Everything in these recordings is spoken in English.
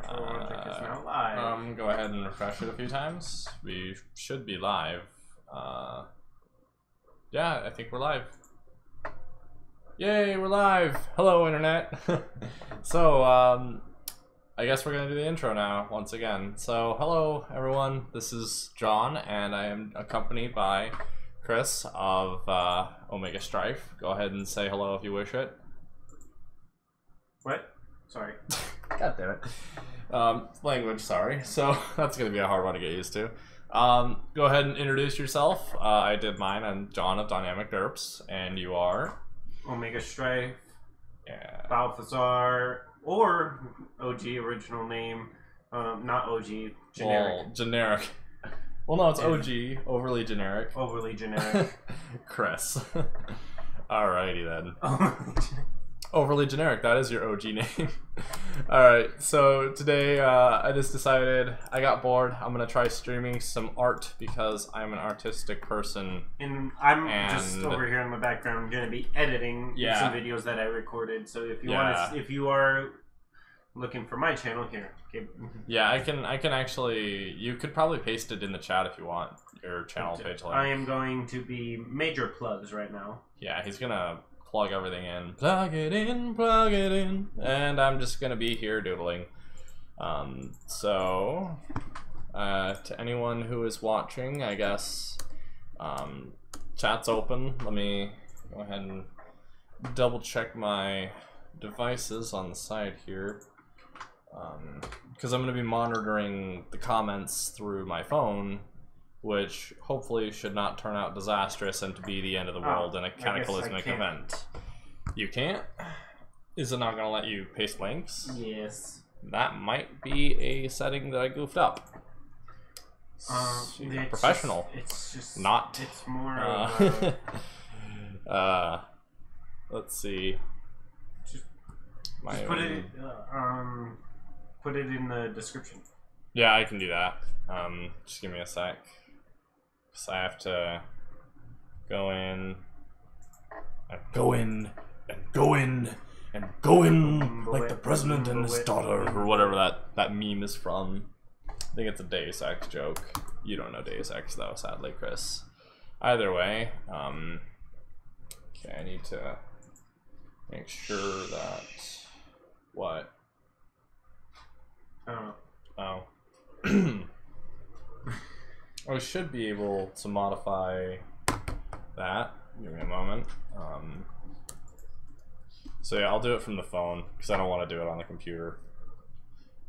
Is now live. Go ahead and refresh it a few times. We should be live. Yeah, I think we're live. Yay, we're live! Hello, Internet! So, I guess we're gonna do the intro now, once again. So, hello, everyone. This is John, and I am accompanied by Chris of Omega Strife. Go ahead and say hello if you wish it. What? Sorry. God damn it. Language, sorry. So that's going to be a hard one to get used to. Go ahead and introduce yourself. I did mine. I'm John of Dynamic Derps, and you are? Omega Strife. Yeah. Balthazar, or OG, original name. Not OG, generic. Well, generic. Well, no, it's OG, overly generic. Overly generic. Chris. Alrighty then. Overly generic, that is your OG name. Alright, so today I just decided I got bored. I'm gonna try streaming some art because I'm an artistic person. And I'm just over here in the background gonna be editing some videos that I recorded. So if you want to, if you are looking for my channel here, okay. Yeah, I can actually, you could probably paste it in the chat if you want, your channel page link. I am going to be major plugs right now. Yeah, he's gonna plug everything in. Plug it in, and I'm just gonna be here doodling. So, to anyone who is watching, I guess, chat's open. Let me go ahead and double check my devices on the side here. Because I'm gonna be monitoring the comments through my phone, which hopefully should not turn out disastrous and to be the end of the world in a cataclysmic event. You can't? Is it not going to let you paste links? Yes. That might be a setting that I goofed up. Professional. It's just not. It's more of let's see. Just put it in the description. Yeah, I can do that. Just give me a sec. So I have to go in and go in and go in and go in like the president and his daughter, or whatever that meme is from. I think it's a Deus Ex joke. You don't know Deus Ex though, sadly, Chris. Either way, okay, I need to make sure that what? Oh. I should be able to modify that. Give me a moment. So yeah, I'll do it from the phone because I don't want to do it on the computer.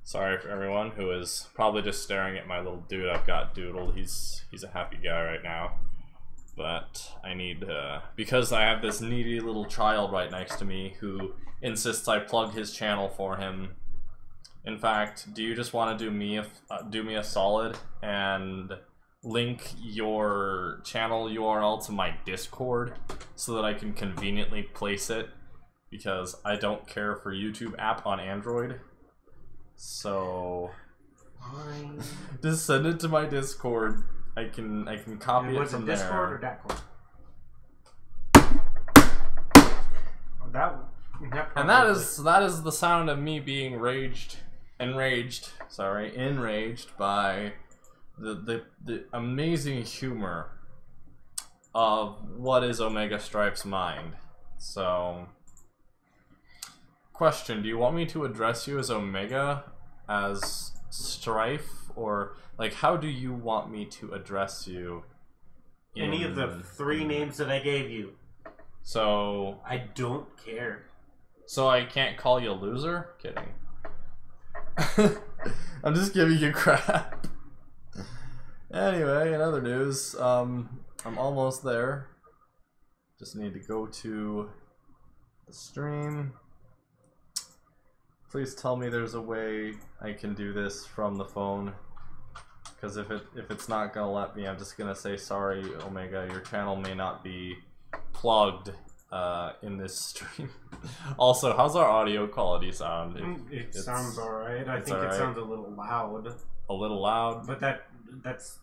Sorry for everyone who is probably just staring at my little dude I've got doodled. He's a happy guy right now. But I need because I have this needy little child right next to me who insists I plug his channel for him. In fact, do you just want to do me a solid and link your channel URL to my Discord so that I can conveniently place it, because I don't care for YouTube app on Android. So just send it to my Discord. I can copy it from there. Discord or Discord? And that is the sound of me being enraged by the amazing humor of what is Omega Strife's mind. So, question, do you want me to address you as Omega, as Strife, or like how do you want me to address you? Any of the three names that I gave you. So I don't care. So I can't call you a loser? Kidding. I'm just giving you crap. Anyway, in other news, I'm almost there. Just need to go to the stream. Please tell me there's a way I can do this from the phone. Because if it's not gonna let me, I'm just gonna say sorry, Omega, your channel may not be plugged in this stream. Also, how's our audio quality sound? It sounds alright. I think it sounds a little loud. A little loud? But that's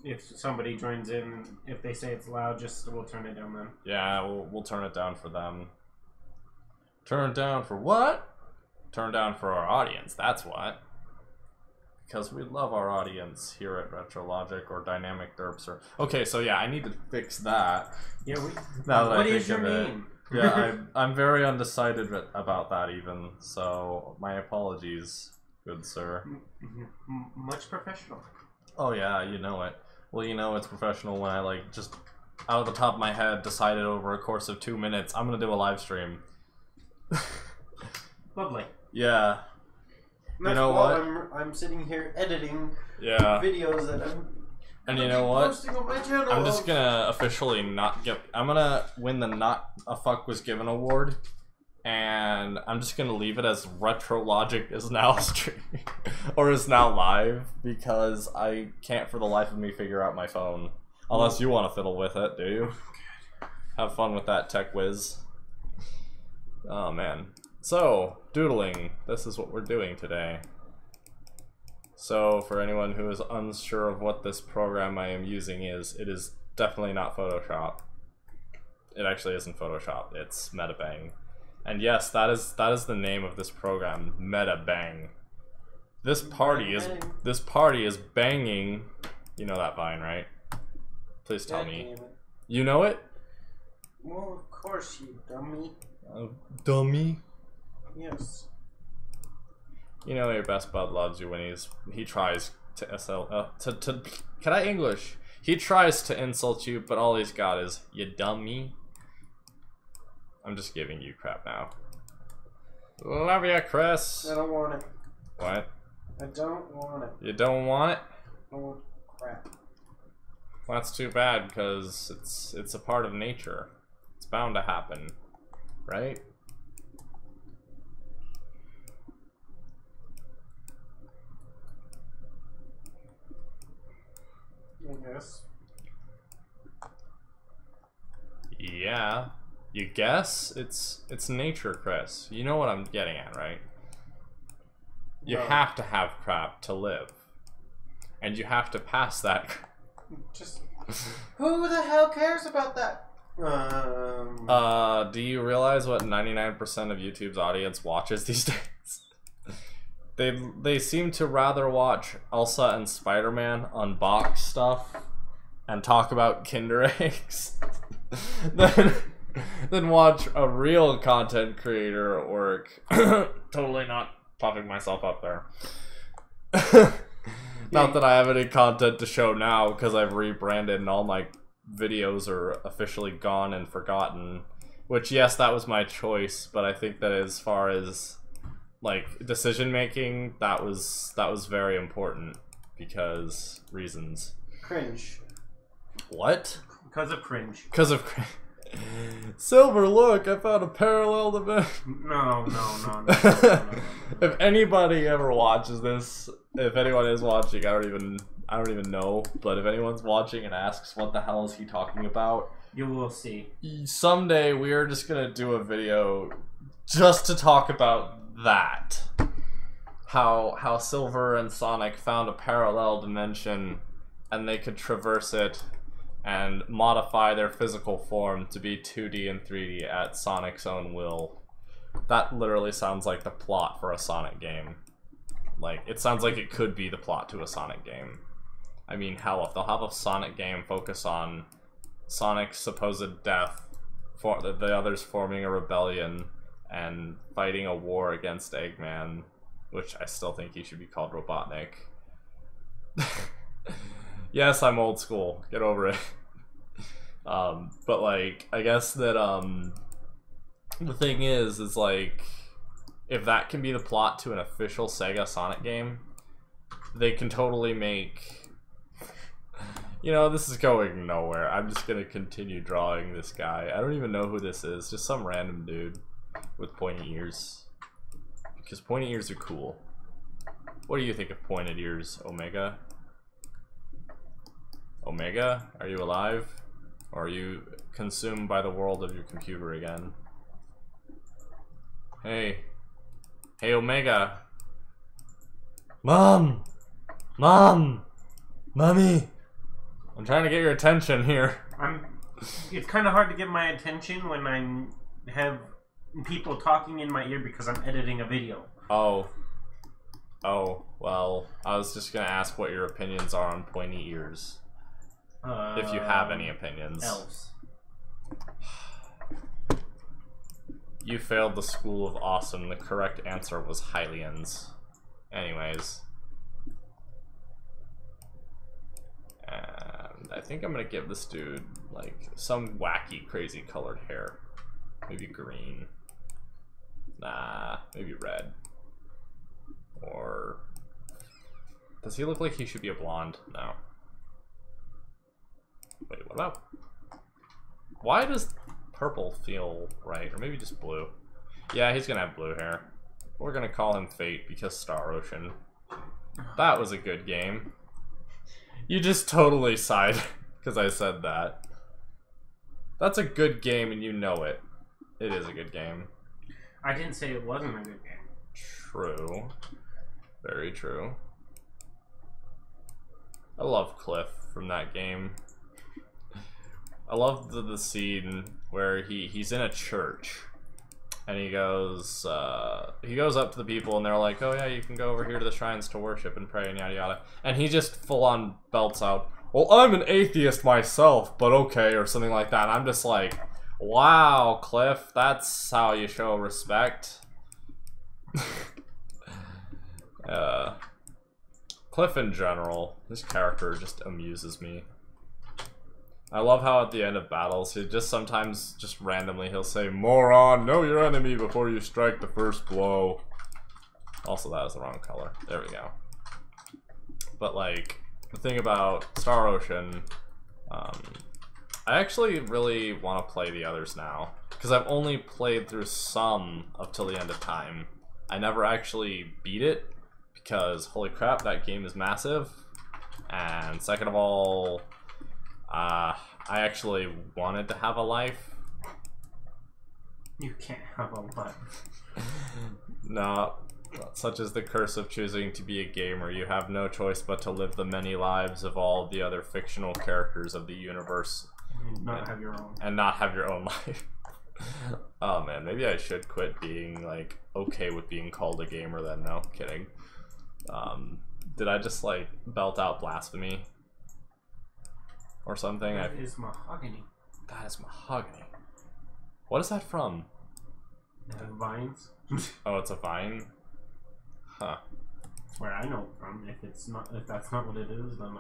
if somebody joins in, if they say it's loud, we'll turn it down then. Yeah, we'll turn it down for them. Turn it down for what? Turn down for our audience, that's what. because we love our audience here at RetroLogic or Dynamic Derps or... Okay, so yeah, I need to fix that. Yeah, what is your name? Yeah, I'm very undecided about that even, so my apologies, good sir. Much professional. Oh yeah, you know it. Well, you know it's professional when I, like, just out of the top of my head decided over a course of 2 minutes, I'm gonna do a live stream. Lovely. Yeah. You know what? I'm sitting here editing videos that I'm and you know what? posting on my channel. I'm just gonna officially not get... I'm gonna win the Not a Fuck Was Given award, and I'm just gonna leave it as RetroLogic is now streaming, or is now live, because I can't for the life of me figure out my phone. Unless you want to fiddle with it, do you? Have fun with that, Tech Whiz. Oh man. So, doodling. This is what we're doing today. So, for anyone who is unsure of what this program I am using is, it is definitely not Photoshop. It actually isn't Photoshop, it's MetaBang. And yes, that is the name of this program, MetaBang. This party is banging. You know that Vine, right? Please tell me. You know it? Well, of course, you dummy. Dummy? Yes. You know your best bud loves you when he tries to can I English? He tries to insult you, but all he's got is you dummy. I'm just giving you crap now. Love ya, Chris. I don't want it. What? I don't want it. You don't want it? I want crap. Well, that's too bad, because it's a part of nature. It's bound to happen, right? I guess. Yeah. You guess? It's nature, Chris. You know what I'm getting at, right? You have to have crap to live. And you have to pass that. Just... Who the hell cares about that? Do you realize what 99% of YouTube's audience watches these days? They seem to rather watch Elsa and Spider-Man unbox stuff and talk about Kinder eggs than watch a real content creator at work. Totally not puffing myself up there. Not that I have any content to show now because I've rebranded and all my videos are officially gone and forgotten. Which, yes, that was my choice, but I think that as far as like decision making, that was very important because reasons. Cringe. What? Because of cringe. Because of cringe. Silver, look, I found a parallel to No. If anybody ever watches this, if anyone is watching, I don't even know, but if anyone's watching and asks what the hell is he talking about, you will see. Someday we are just gonna do a video just to talk about that. How Silver and Sonic found a parallel dimension and they could traverse it and modify their physical form to be 2D and 3D at Sonic's own will. That literally sounds like the plot for a Sonic game. Like, it sounds like it could be the plot to a Sonic game. I mean, hell, if they'll have a Sonic game focus on Sonic's supposed death, for the others forming a rebellion, and fighting a war against Eggman, which I still think he should be called Robotnik. Yes, I'm old school. Get over it. But like, I guess that the thing is like, if that can be the plot to an official Sega Sonic game, they can totally make... You know, this is going nowhere. I'm just gonna continue drawing this guy. I don't even know who this is. Just some random dude with pointy ears. Because pointy ears are cool. What do you think of pointed ears, Omega? Omega, are you alive? Or are you consumed by the world of your computer again? Hey. Hey, Omega. Mom! Mom! Mommy! I'm trying to get your attention here. It's kind of hard to get my attention when I have people talking in my ear because I'm editing a video. Oh. Oh, well, I was just gonna ask what your opinions are on pointy ears. If you have any opinions. Elves. You failed the School of Awesome. The correct answer was Hylians. Anyways. And I think I'm gonna give this dude, like, some wacky, crazy colored hair. Maybe green. Nah, maybe red. Or... Does he look like he should be a blonde? No. Wait, what about... Why does purple feel right? Or maybe just blue. Yeah, he's gonna have blue hair. We're gonna call him Fate because Star Ocean. That was a good game. You just totally sighed because I said that. That's a good game and you know it. It is a good game. I didn't say it wasn't a good game. True. Very true. I love Cliff from that game. I love the scene where he's in a church and he goes up to the people and they're like, oh yeah, you can go over here to the shrines to worship and pray and yada yada, and he just full on belts out, well, I'm an atheist myself, but okay, or something like that, and I'm just like, wow, Cliff, that's how you show respect. Cliff in general, his character just amuses me. I love how at the end of battles, he just sometimes, just randomly, he'll say, moron, know your enemy before you strike the first blow. Also, that is the wrong color. There we go. But, like, the thing about Star Ocean, I actually really want to play the others now. Because I've only played through some up till the end of time. I never actually beat it, because, holy crap, that game is massive. And second of all... I actually wanted to have a life. You can't have a life. No, such is the curse of choosing to be a gamer. You have no choice but to live the many lives of all the other fictional characters of the universe. And not have your own. And not have your own life. Oh man, maybe I should quit being, like, okay with being called a gamer then. No, kidding. Did I just, like, belt out blasphemy? Or something? That is mahogany. That is mahogany. What is that from? Vines. Oh, it's a vine? Huh. That's where I know it from. If that's not what it is, then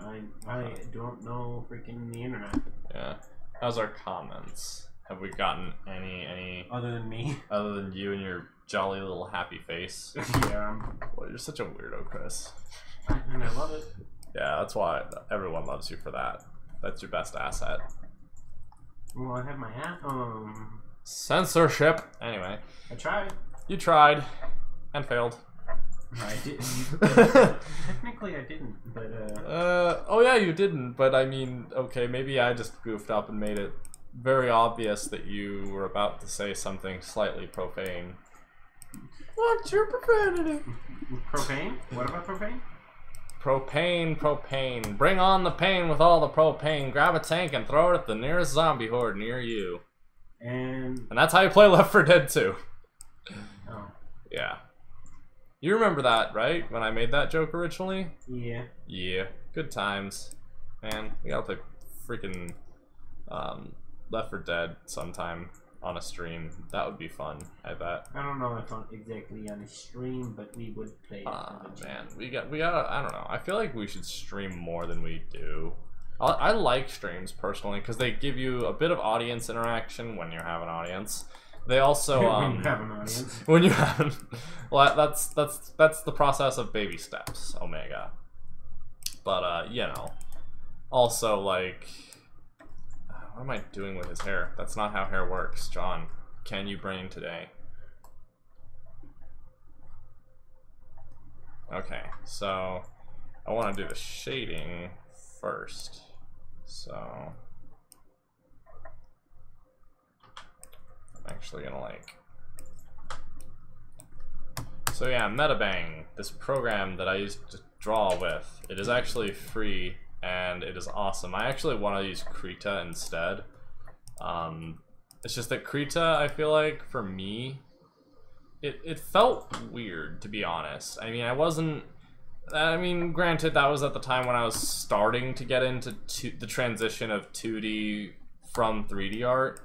I don't know freaking the internet. Yeah. How's our comments? Have we gotten any other than me? Other than you and your jolly little happy face? Yeah. Well, you're such a weirdo, Chris. And I love it. Yeah, that's why everyone loves you for that. That's your best asset. Well, I have my hat on. Censorship! Anyway. I tried. You tried. And failed. I didn't. Technically, I didn't, but, oh yeah, you didn't, but I mean, okay, maybe I just goofed up and made it very obvious that you were about to say something slightly profane. What's your profanity? Propane? What about propane? Propane. Bring on the pain with all the propane. Grab a tank and throw it at the nearest zombie horde near you. And that's how you play Left 4 Dead 2. Oh. Yeah. You remember that, right? When I made that joke originally? Yeah. Yeah. Good times. Man, we gotta play freaking Left 4 Dead sometime on a stream. That would be fun, I bet. I don't know if I'm exactly on a stream, but we would play it. Man, we gotta, I don't know. I feel like we should stream more than we do. I like streams personally because they give you a bit of audience interaction when you have an audience. They also when you have an audience. When you have, well, that's the process of baby steps, Omega. But you know, also like, what am I doing with his hair? That's not how hair works, John. Can you brain today? Okay, so I want to do the shading first. So I'm actually gonna like. So yeah, Metabang, this program that I used to draw with, it is actually free and it is awesome. I actually want to use Krita instead. It's just that Krita, I feel like for me, it felt weird, to be honest. I mean, I wasn't I mean, granted, that was at the time when I was starting to get into the transition of 2D from 3D art.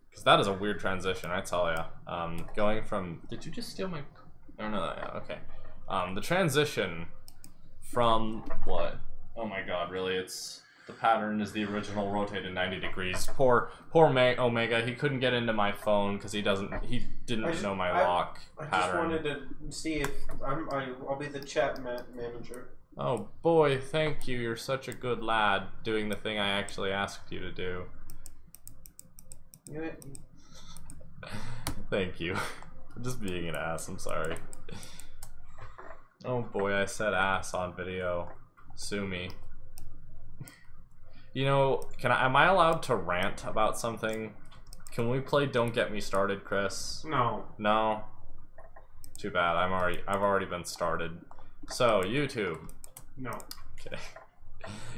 Because that is a weird transition, I tell ya. Going from... Did you just steal my... Oh, no, yeah, okay. The transition from... What? Oh my god, really? It's... The pattern is the original rotated 90 degrees. Poor Omega, he couldn't get into my phone because he didn't know my lock pattern. I just wanted to see if I'll be the chat manager. Oh boy, thank you. You're such a good lad doing the thing I actually asked you to do. Thank you. For just being an ass, I'm sorry. Oh boy, I said ass on video. Sue me. You know, am I allowed to rant about something? Can we play Don't Get Me Started, Chris? No. No? Too bad. I've already been started. So, YouTube. No. Okay.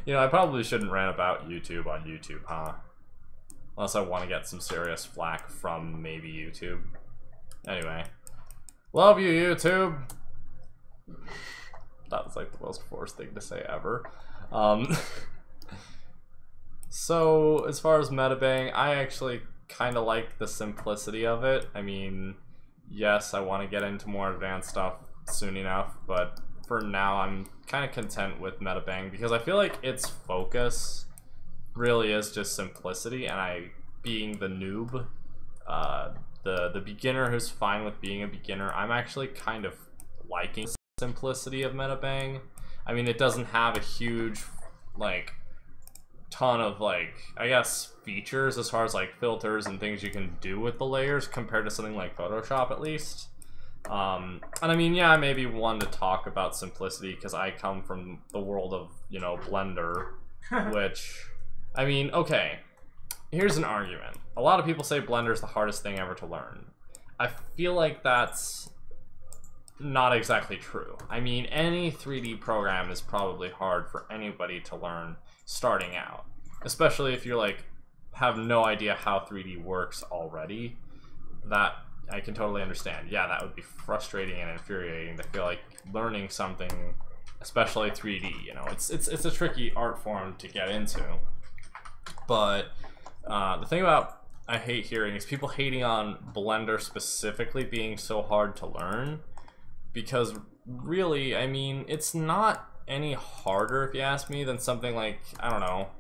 You know, I probably shouldn't rant about YouTube on YouTube, huh? Unless I want to get some serious flack from maybe YouTube. Anyway. Love you, YouTube! That was like the most forced thing to say ever. So, as far as Metabang, I actually kind of like the simplicity of it. I mean, yes, I want to get into more advanced stuff soon enough, but for now I'm kind of content with Metabang because I feel like its focus really is just simplicity, and being the noob, the beginner who's fine with being a beginner, I'm actually kind of liking the simplicity of Metabang. I mean, it doesn't have a huge, like, ton of, like, I guess features as far as like filters and things you can do with the layers compared to something like Photoshop, at least. And I mean, yeah, I may be one to talk about simplicity because I come from the world of, you know, Blender, which, I mean, okay, here's an argument. A lot of people say Blender is the hardest thing ever to learn. I feel like that's not exactly true. I mean, any 3D program is probably hard for anybody to learn starting out, especially if you're like have no idea how 3D works already. That I can totally understand. Yeah, that would be frustrating and infuriating to feel like learning something, especially 3D, you know, it's a tricky art form to get into. But the thing about I hate hearing is people hating on Blender specifically being so hard to learn, because really, I mean, it's not any harder, if you ask me, than something like, I don't know,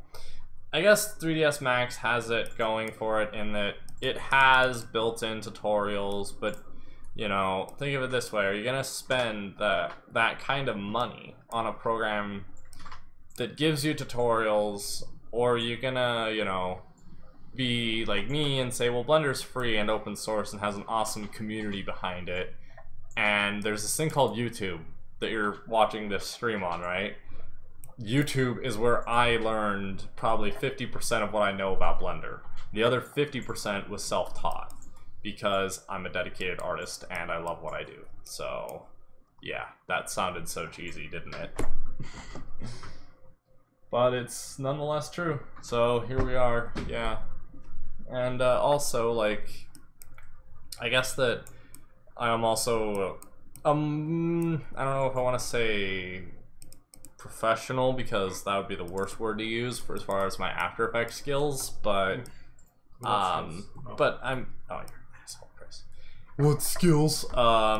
I guess 3ds Max has it going for it in that it has built-in tutorials, but, you know, think of it this way: are you gonna spend that kind of money on a program that gives you tutorials, or are you gonna, you know, be like me and say, well, Blender's free and open source and has an awesome community behind it, and there's this thing called YouTube that you're watching this stream on, right? YouTube is where I learned probably 50% of what I know about Blender. The other 50% was self-taught because I'm a dedicated artist and I love what I do. So, yeah, that sounded so cheesy, didn't it? But it's nonetheless true. So here we are, yeah. And also, like, I guess that I am also, I don't know if I want to say professional, because that would be the worst word to use for as far as my After Effects skills, but but I'm, oh, you're an asshole, Chris. What skills? I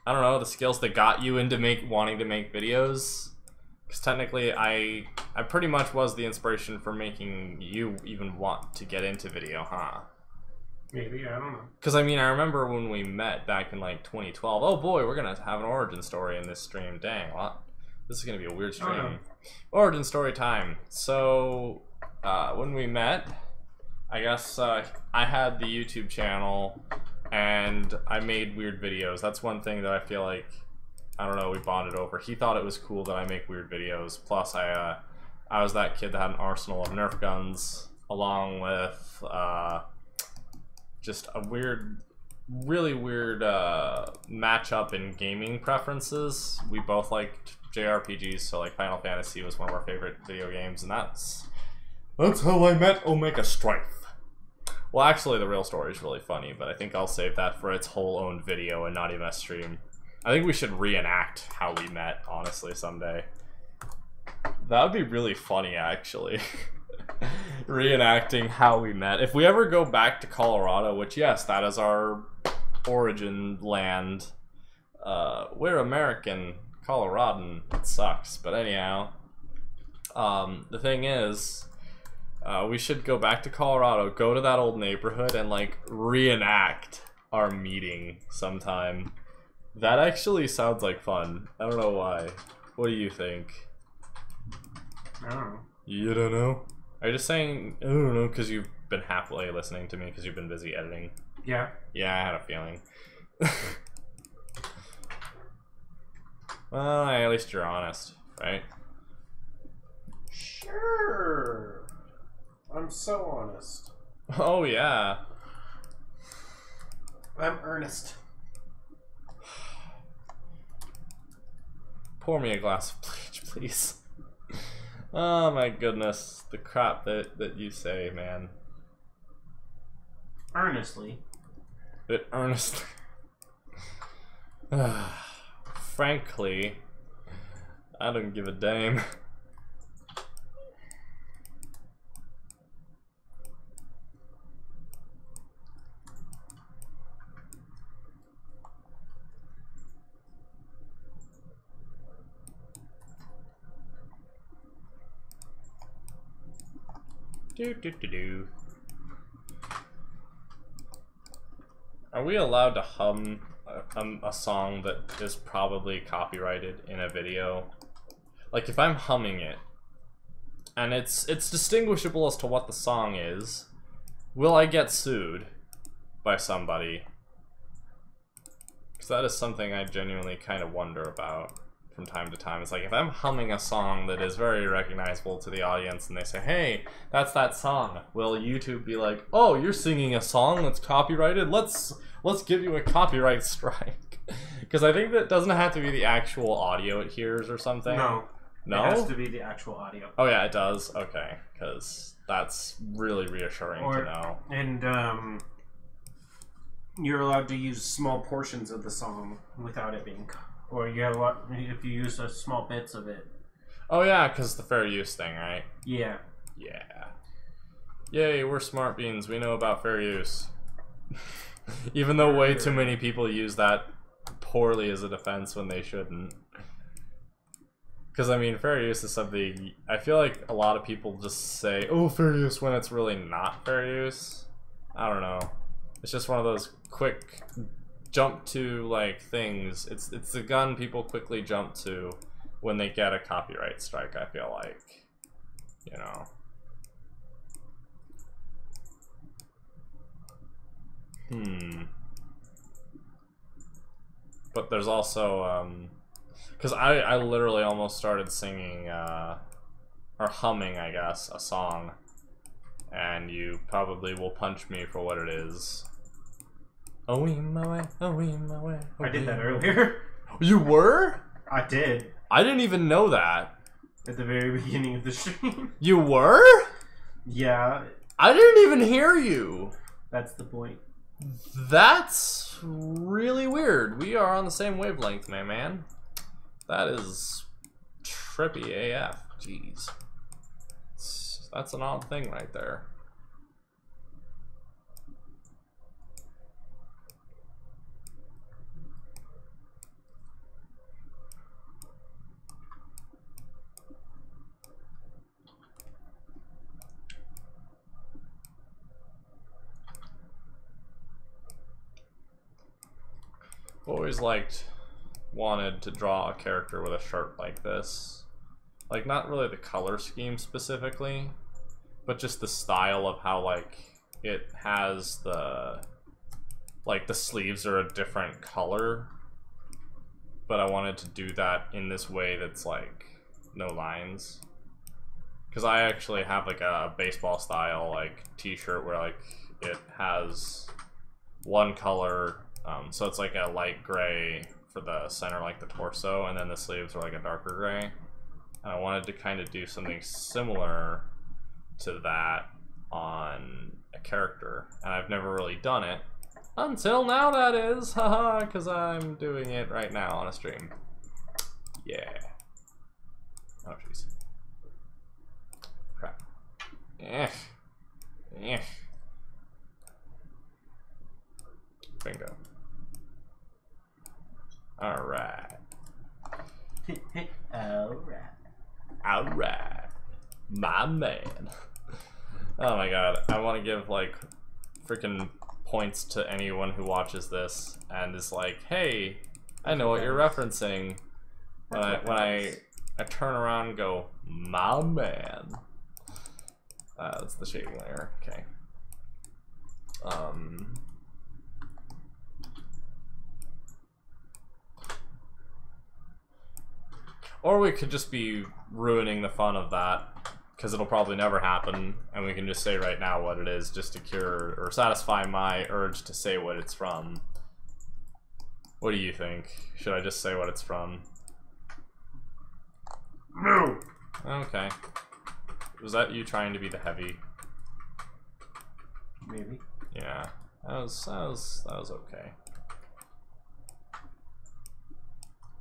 don't know, the skills that got you into wanting to make videos, because technically I pretty much was the inspiration for making you even want to get into video, huh? Maybe, I don't know. Because, I mean, I remember when we met back in, like, 2012. Oh, boy, we're going to have an origin story in this stream. Dang, what? This is going to be a weird stream. Oh, no. Origin story time. So, when we met, I guess I had the YouTube channel, and I made weird videos. That's one thing that I feel like, I don't know, we bonded over. He thought it was cool that I make weird videos. Plus, I was that kid that had an arsenal of Nerf guns, along with, just a weird, really weird matchup in gaming preferences. We both liked JRPGs, so like Final Fantasy was one of our favorite video games, and that's how I met Omega Strife. Well, actually, the real story is really funny, but I think I'll save that for its whole own video and not even a stream. I think we should reenact how we met, honestly, someday. That would be really funny, actually. Reenacting how we met. If we ever go back to Colorado, which, yes, that is our origin land. We're American, Coloradan. It sucks, but anyhow. The thing is, we should go back to Colorado, go to that old neighborhood, and, like, reenact our meeting sometime. That actually sounds like fun. I don't know why. What do you think? I don't know. You don't know? Are you just saying, I don't know, because you've been happily listening to me because you've been busy editing? Yeah. Yeah, I had a feeling. Well, at least you're honest, right? Sure. I'm so honest. Oh, yeah. I'm earnest. Pour me a glass of bleach, please. Oh my goodness, the crap that you say, man. Earnestly. Earnestly. Frankly, I don't give a damn. Are we allowed to hum a song that is probably copyrighted in a video? Like, if I'm humming it, and it's distinguishable as to what the song is, will I get sued by somebody? Because that is something I genuinely kind of wonder about from time to time. It's like, if I'm humming a song that is very recognizable to the audience and they say, hey, that's that song, will YouTube be like, oh, you're singing a song that's copyrighted? Let's give you a copyright strike. Because I think that doesn't have to be the actual audio it hears or something. No. No? It has to be the actual audio. Oh yeah, it does? Okay. Because that's really reassuring to know. And you're allowed to use small portions of the song without it being or you have if you use small bits of it. Oh yeah, because the fair use thing, right? Yeah. Yeah. Yay, we're smart beans. We know about fair use. Even though way too many people use that poorly as a defense when they shouldn't. Because, I mean, fair use is something... I feel like a lot of people just say, oh, fair use, when it's really not fair use. I don't know. It's just one of those quick jump to, like, things. It's the gun people quickly jump to when they get a copyright strike, I feel like. You know. But there's also, because I literally almost started singing, or humming, I guess, a song. And you probably will punch me for what it is. Oh, my way, oh, my way. Oh, I did that earlier. You were? I did. I didn't even know that. At the very beginning of the stream. You were? Yeah. I didn't even hear you. That's the point. That's really weird. We are on the same wavelength, my man. That is trippy AF. Jeez. That's an odd thing right there. Always wanted to draw a character with a shirt like this. Like, not really the color scheme specifically, but just the style of how, like, it has the... Like, the sleeves are a different color, but I wanted to do that in this way that's, like, no lines. Because I actually have, like, a baseball style, like, t-shirt where, like, it has one color... so it's like a light gray for the center, like the torso, and then the sleeves are like a darker gray. And I wanted to kind of do something similar to that on a character, and I've never really done it Until now, that is. Haha, because I'm doing it right now on a stream. Yeah. Oh, jeez. Crap. Yeah. Yeah. Bingo. Alright. Alright. Alright. My man. Oh my god. I want to give, like, freaking points to anyone who watches this and is like, hey, I know what you're referencing. When I turn around and go, my man. That's the shading layer. Okay. Or we could just be ruining the fun of that, because it'll probably never happen, and we can just say right now what it is, just to cure or satisfy my urge to say what it's from. What do you think? Should I just say what it's from? No. Okay. Was that you trying to be the heavy? Maybe. Yeah. That was okay.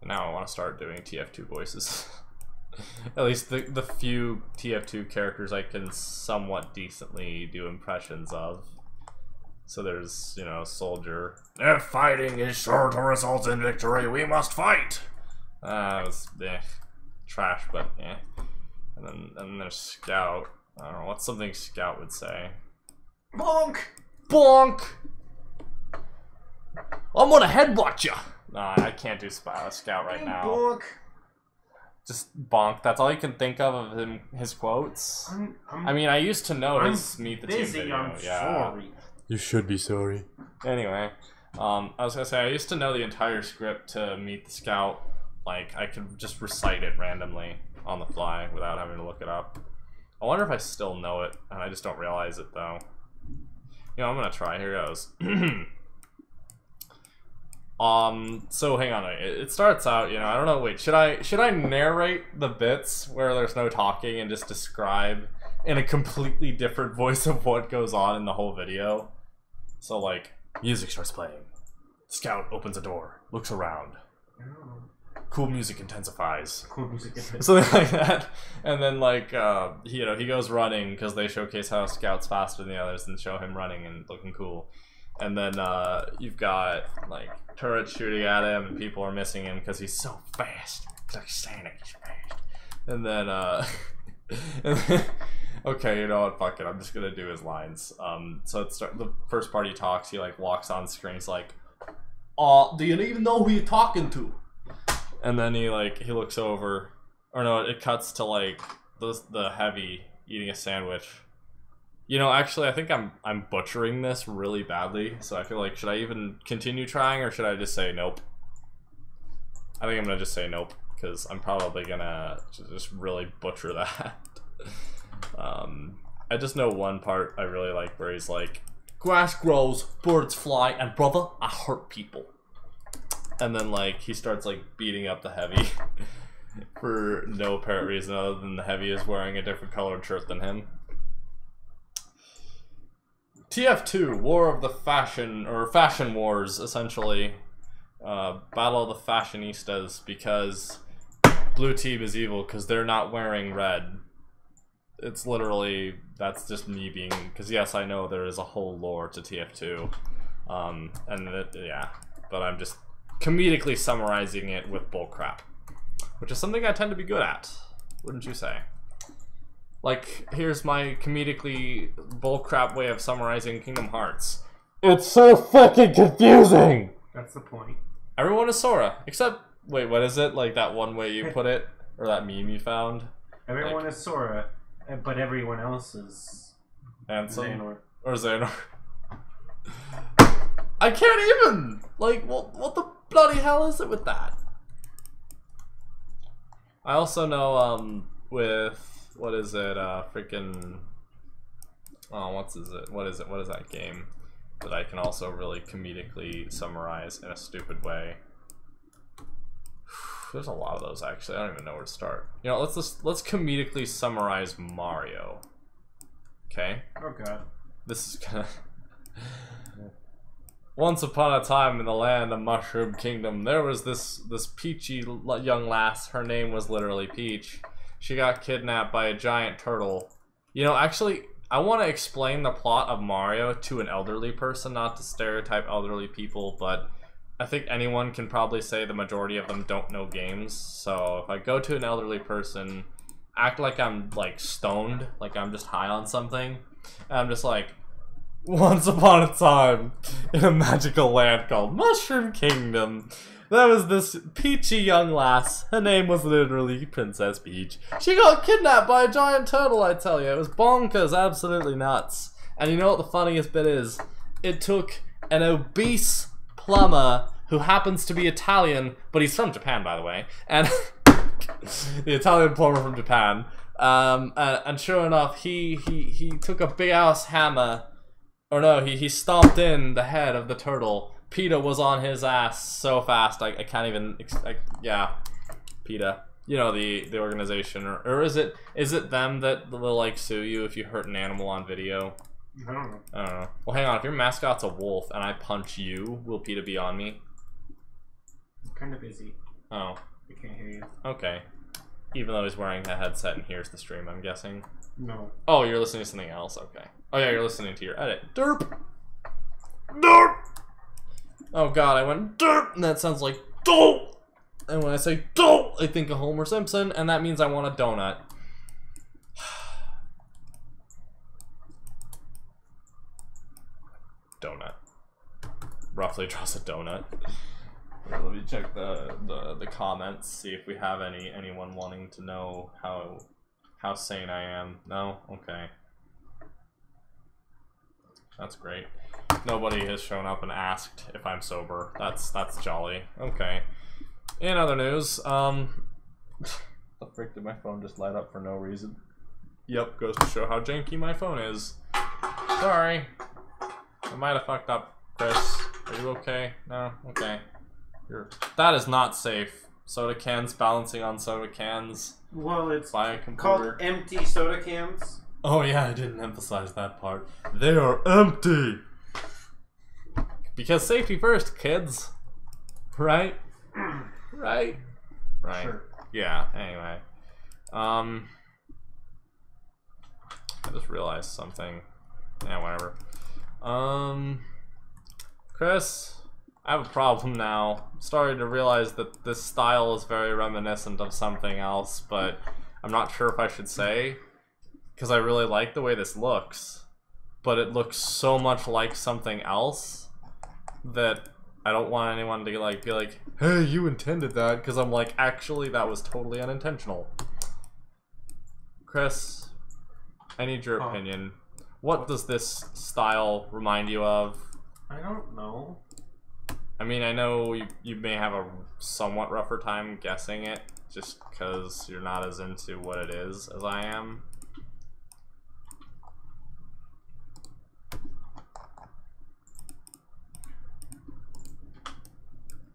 Now I want to start doing TF2 voices. At least the few TF2 characters I can somewhat decently do impressions of. So there's, you know, Soldier. If fighting is sure to result in victory, we must fight! It was, trash, but And then there's Scout. I don't know, what's something Scout would say? Bonk! Bonk! I'm gonna headbutt ya! Nah, I can't do Scout right now. Bonk! Just bonk. That's all you can think of him, his quotes. I mean, I used to know his Meet the Team video. I'm sorry. You should be sorry. Anyway, I was gonna say I used to know the entire script to Meet the Scout. Like, I could just recite it randomly on the fly without having to look it up. I wonder if I still know it, and I just don't realize it though. You know, I'm gonna try. Here goes. So hang on, it starts out, you know, I don't know, wait, should I narrate the bits where there's no talking and just describe in a completely different voice of what goes on in the whole video? So, like, music starts playing. Scout opens a door, looks around. Cool music intensifies. Cool music intensifies. Something like that. And then, like, you know, he goes running because they showcase how Scout's faster than the others and show him running and looking cool. And then you've got, like, turrets shooting at him and people are missing him because he's so fast. It's like Sonic, he's fast. And then, okay, you know what, fuck it, I'm just gonna do his lines. So the first part he talks, he, like, walks on screen, he's like, do you even know who you're talking to? And then he looks over, or no, it cuts to, like, the heavy eating a sandwich. You know, actually, I think I'm butchering this really badly, so I feel like, should I even continue trying, or should I just say nope? I think I'm gonna just say nope, because I'm probably gonna just really butcher that. I just know one part I really like where he's like, grass grows, birds fly, and brother, I hurt people. And then, like, he starts, like, beating up the heavy for no apparent reason other than the heavy is wearing a different colored shirt than him. TF2, War of the Fashion, or Fashion Wars, essentially. Battle of the Fashionistas, because Blue Team is evil, because they're not wearing red. It's literally, that's just me being, because yes, I know there is a whole lore to TF2. Yeah, but I'm just comedically summarizing it with bullcrap, which is something I tend to be good at, wouldn't you say? Like, here's my comedically bullcrap way of summarizing Kingdom Hearts. It's so fucking confusing! That's the point. Everyone is Sora, except, wait, what is it? Like that one way you put it? Or that meme you found? Everyone is Sora, but everyone else is... Ansem? Xehanort. Or Xehanort. I can't even! Like, what the bloody hell is it with that? I also know, with... What is it? Freaking. Oh, what is it? What is that game that I can also really comedically summarize in a stupid way? There's a lot of those actually. I don't even know where to start. You know, let's comedically summarize Mario. Okay. Oh god. This is gonna. Once upon a time in the land of Mushroom Kingdom, there was this peachy young lass. Her name was literally Peach. She got kidnapped by a giant turtle. You know, actually, I want to explain the plot of Mario to an elderly person, not to stereotype elderly people, but I think anyone can probably say the majority of them don't know games. So if I go to an elderly person, act like I'm like stoned, like I'm just high on something, and I'm just like, once upon a time in a magical land called Mushroom Kingdom, there was this peachy young lass. Her name was literally Princess Peach. She got kidnapped by a giant turtle, I tell you. It was bonkers, absolutely nuts. And you know what the funniest bit is? It took an obese plumber who happens to be Italian, but he's from Japan, by the way, and the Italian plumber from Japan. And sure enough, he took a big ass hammer. Or no, he stomped in the head of the turtle. PETA was on his ass so fast, I can't even, yeah, PETA. You know, the organization, or is it them that will, like, sue you if you hurt an animal on video? I don't know. I don't know. Well, hang on, if your mascot's a wolf and I punch you, will PETA be on me? I'm kind of busy. Oh. I can't hear you. Okay. Even though he's wearing a headset and hears the stream, I'm guessing. No. Oh, you're listening to something else, okay. Oh yeah, you're listening to your edit. Derp! Derp! Oh god, I went derp, and that sounds like dope! And when I say dope, I think of Homer Simpson, and that means I want a donut. Donut. Roughly draws a donut. Let me check the comments, see if we have anyone wanting to know how sane I am. No? Okay. That's great. Nobody has shown up and asked if I'm sober. That's jolly. Okay. In other news, the frick did my phone just light up for no reason? Yep, goes to show how janky my phone is. Sorry. I might have fucked up, Chris. Are you okay? No? Okay. That is not safe. Soda cans balancing on soda cans. Well, it's by a computer. Called empty soda cans. Oh yeah, I didn't emphasize that part. They are empty! Because safety first, kids. Right? Right? Right. Sure. Yeah, anyway. I just realized something. Yeah, whatever. Chris, I have a problem now. I'm starting to realize that this style is very reminiscent of something else, but I'm not sure if I should say. Because I really like the way this looks, but it looks so much like something else that I don't want anyone to like be like, hey, you intended that, because I'm like, actually, that was totally unintentional. Chris, I need your opinion. What does this style remind you of? I don't know. I mean, I know you may have a somewhat rougher time guessing it, just because you're not as into what it is as I am.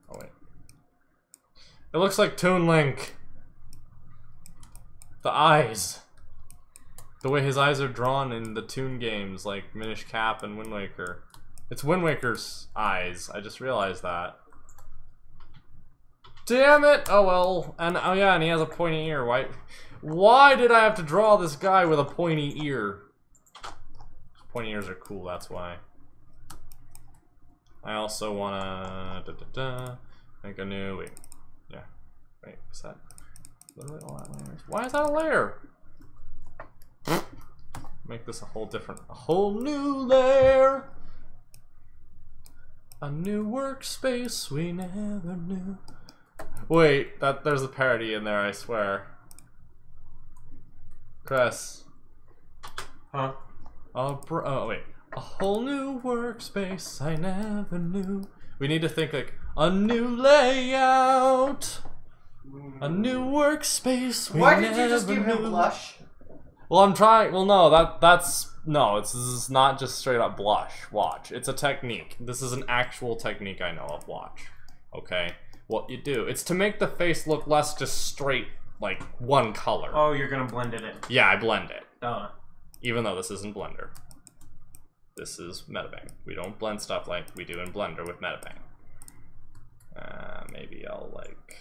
Oh wait. It looks like Toon Link. The eyes. The way his eyes are drawn in the Toon games, like Minish Cap and Wind Waker. It's Wind Waker's eyes. I just realized that. Damn it! Oh well. And oh yeah, and he has a pointy ear. Why did I have to draw this guy with a pointy ear? Pointy ears are cool, that's why. I also wanna make a new wait. Yeah. Wait, is that literally all that layers? Why is that a layer? Make this a whole new layer. A new workspace we never knew. Wait, there's a parody in there, I swear. Chris. Huh? Oh wait. A whole new workspace I never knew. We need to think like a new layout. A new workspace we never knew. Why did you just give him blush? Well, I'm trying. Well, no, this is not just straight up blush. Watch, it's a technique. This is an actual technique I know of. Watch, okay. What you do? It's to make the face look less just straight, like one color. Oh, you're gonna blend it in. Yeah, I blend it. Duh. Even though this isn't Blender. this is MetaBang. We don't blend stuff like we do in Blender with MetaBang. Maybe I'll like...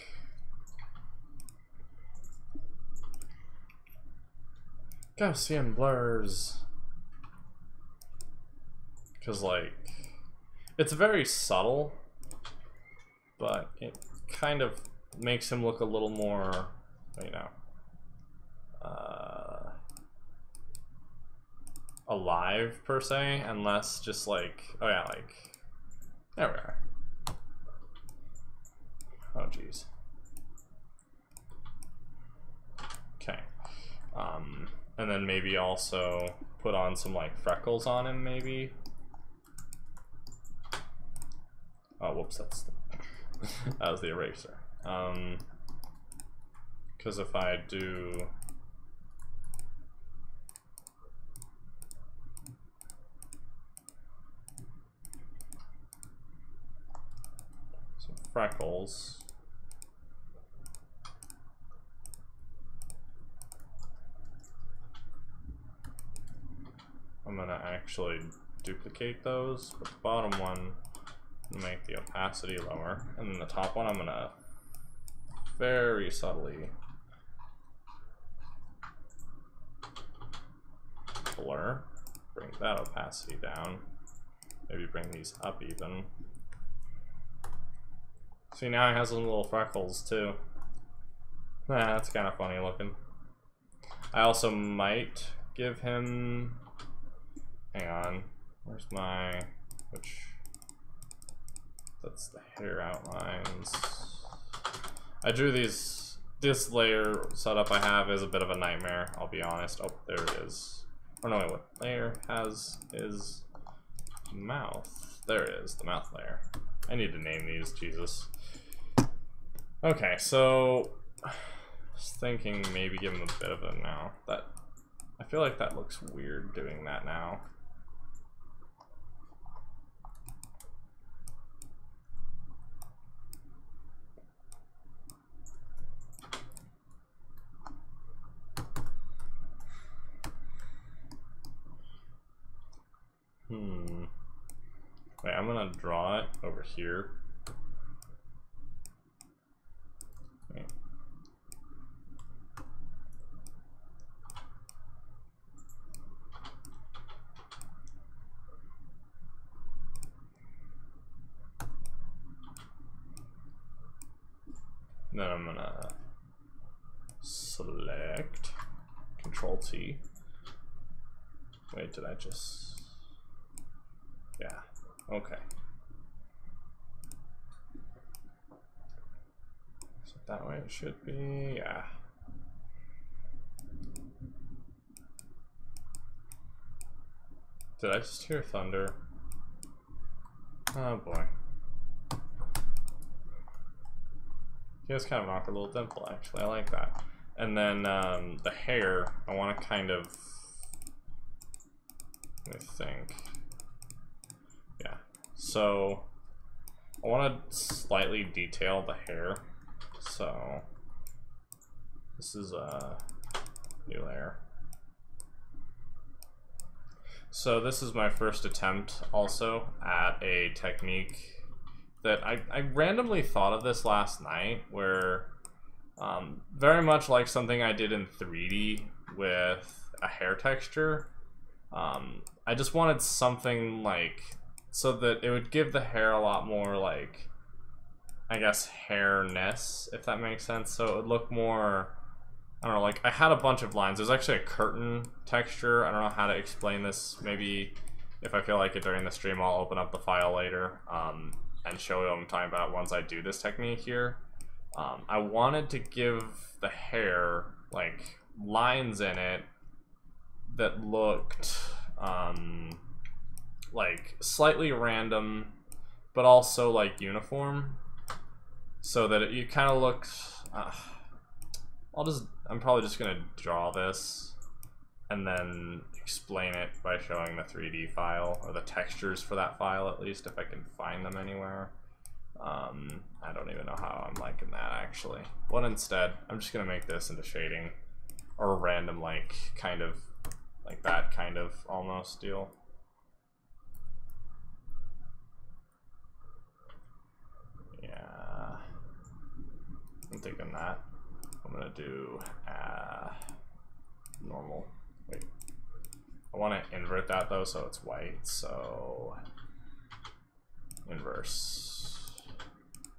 Gaussian blurs. Because like, it's very subtle, but it kind of makes him look a little more, you know, alive per se, and less just like, oh yeah, like, there we are. Oh geez. Okay. And then maybe also put on some like freckles on him, maybe. Oh, whoops, that's that was the eraser. Because if I do some freckles, I'm gonna actually duplicate those, but the bottom one, make the opacity lower, and then the top one I'm gonna very subtly blur, bring that opacity down, maybe bring these up even. See, now he has some little freckles too. That's kind of funny looking. I also might give him, hang on, where's my, that's the hair outlines. I drew these, this layer setup I have is a bit of a nightmare, I'll be honest. Oh, there it is. Oh no, wait, what layer has is mouth? There it is, the mouth layer. I need to name these, Jesus. Okay, so just thinking maybe give him a bit of a now. That, I feel like that looks weird doing that now. Wait, I'm gonna draw it over here. Wait. Then I'm gonna select Control T. Wait, did I just... Yeah, okay. So that way it should be, yeah. Did I just hear thunder? Oh boy. He has kind of an awkward little dimple, actually. I like that. And then the hair, I want to kind of, let me think. Yeah. So I want to slightly detail the hair. So this is a new layer. So this is my first attempt also at a technique that I randomly thought of this last night, where very much like something I did in 3D with a hair texture. I just wanted something like, so that it would give the hair a lot more like, I guess, hairness, if that makes sense. So it would look more, I don't know, like I had a bunch of lines. There's actually a curtain texture. I don't know how to explain this. Maybe if I feel like it during the stream, I'll open up the file later and show you what I'm talking about once I do this technique here. I wanted to give the hair like lines in it that looked like slightly random, but also like uniform, so that it kind of looks. I'm probably just gonna draw this and then explain it by showing the 3D file, or the textures for that file at least, if I can find them anywhere. I don't even know how I'm liking that actually. What instead, I'm just gonna make this into shading, or a random like kind of like that kind of almost deal. thinking that. I'm gonna do normal. Wait. I want to invert that though, so it's white. So inverse,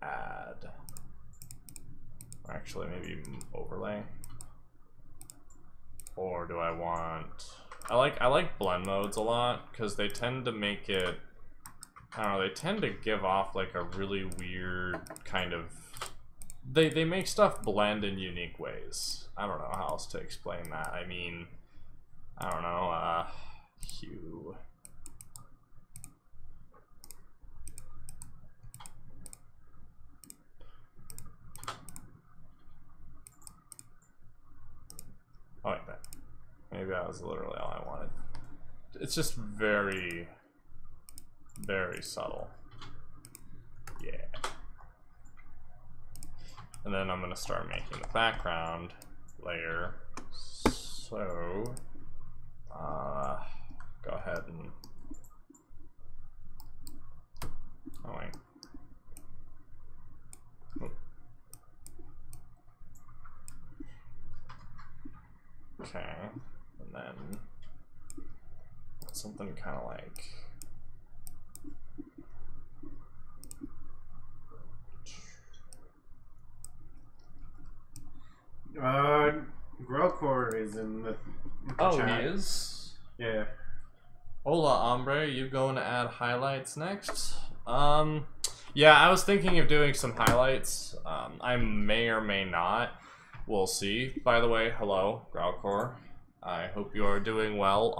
add. Actually, maybe overlay. Or do I want? I like blend modes a lot because they tend to make it. I don't know. They tend to give off like a really weird kind of. They make stuff blend in unique ways. I don't know how else to explain that. I mean, I don't know. Hue. I like that. Maybe that was literally all I wanted. It's just very, very subtle. Yeah. And then I'm gonna start making the background layer. So, go ahead and, oh wait. Okay, and then something kind of like Growcore is in the chat. He is? Yeah. Hola, hombre, you going to add highlights next? Yeah, I was thinking of doing some highlights. I may or may not. We'll see. By the way, hello, Growcore. I hope you are doing well.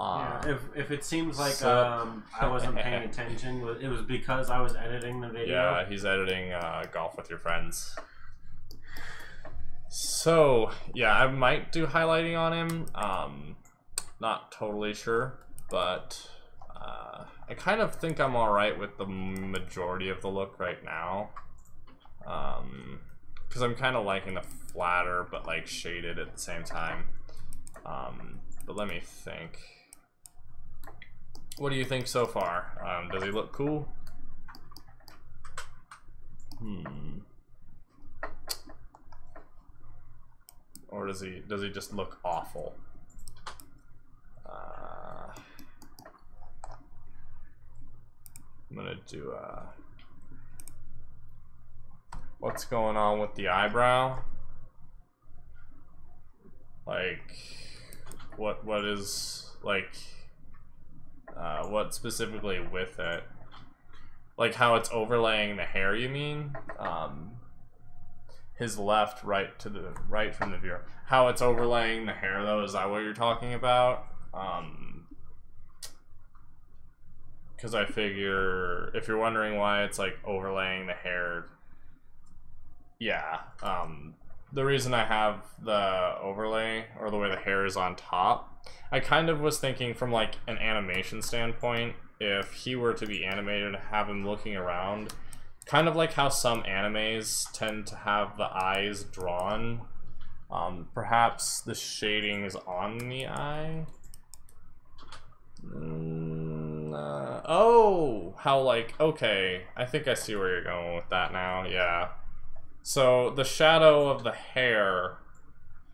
Yeah, if it seems like I wasn't paying attention, it was because I was editing the video. Yeah, he's editing Golf with Your Friends. So, yeah, I might do highlighting on him. Not totally sure, but I kind of think I'm alright with the majority of the look right now. Because I'm kind of liking the flatter, but like shaded at the same time. But let me think. What do you think so far? Does he look cool? Or does he just look awful? I'm gonna do what's going on with the eyebrow? Like, what is, like, what specifically with it? Like how it's overlaying the hair, you mean? His left, right to the right from the viewer. How it's overlaying the hair, though, is that what you're talking about? Because I figure, if you're wondering why it's like overlaying the hair, yeah. The reason I have the overlay, or the way the hair is on top, I kind of was thinking from like an animation standpoint, if he were to be animated, have him looking around, kind of like how some animes tend to have the eyes drawn. Perhaps the shading is on the eye. Oh, how like, okay, I think I see where you're going with that now, yeah. So the shadow of the hair,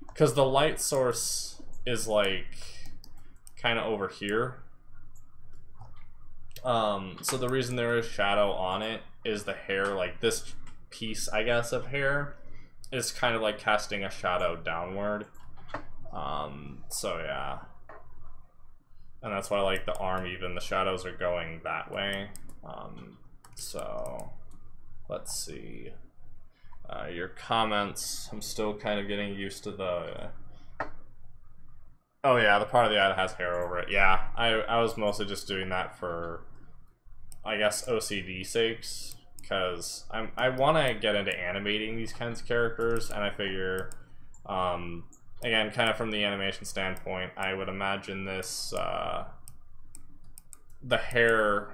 because the light source is like kind of over here. So the reason there is shadow on it is the hair, like this piece, I guess, of hair is kind of like casting a shadow downward. So yeah. And that's why, like, the arm, even the shadows are going that way. So let's see. Your comments, I'm still kind of getting used to the... Oh yeah, the part of the eye that has hair over it. Yeah, I was mostly just doing that for, I guess, OCD sakes, because I want to get into animating these kinds of characters, and I figure, again, kind of from the animation standpoint, I would imagine this, the hair,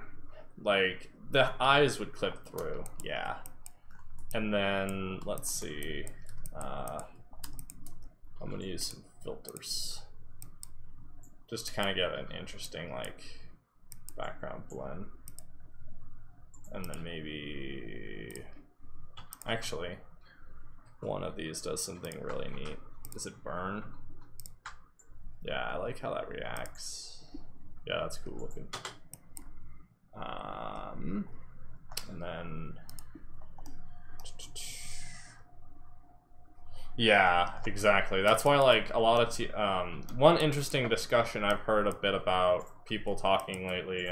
like, the eyes would clip through, yeah. And then, let's see, I'm gonna use some filters just to kind of get an interesting, like, background blend. And then maybe, actually, one of these does something really neat. Does it burn? Yeah, I like how that reacts. Yeah, that's cool looking. And then... Yeah, exactly. That's why, like, a lot of... one interesting discussion I've heard a bit about people talking lately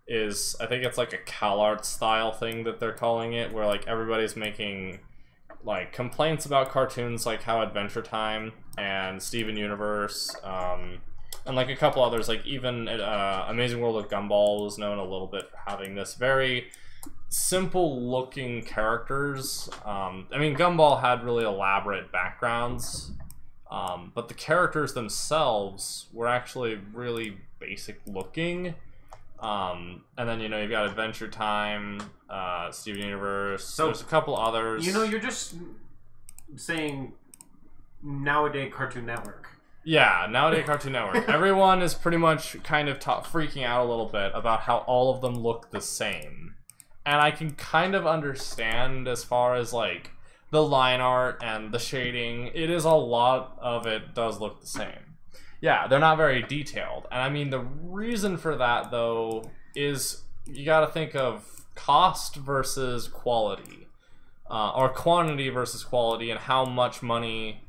is, I think it's like a CalArt style thing that they're calling it, where, like, everybody's making, like, complaints about cartoons like how Adventure Time and Steven Universe, and, like, a couple others, like, even Amazing World of Gumball was known a little bit for having this very simple looking characters. I mean, Gumball had really elaborate backgrounds, but the characters themselves were actually really basic looking. And then, you know, you've got Adventure Time, Steven Universe, so there's a couple others. You know, you're just saying nowadays Cartoon Network. Yeah, nowadays Cartoon Network. Everyone is pretty much kind of freaking out a little bit about how all of them look the same. And I can kind of understand as far as, like, the line art and the shading. It is a lot of it does look the same. Yeah, they're not very detailed. And I mean, the reason for that, though, is you gotta think of cost versus quality. Or quantity versus quality, and how much money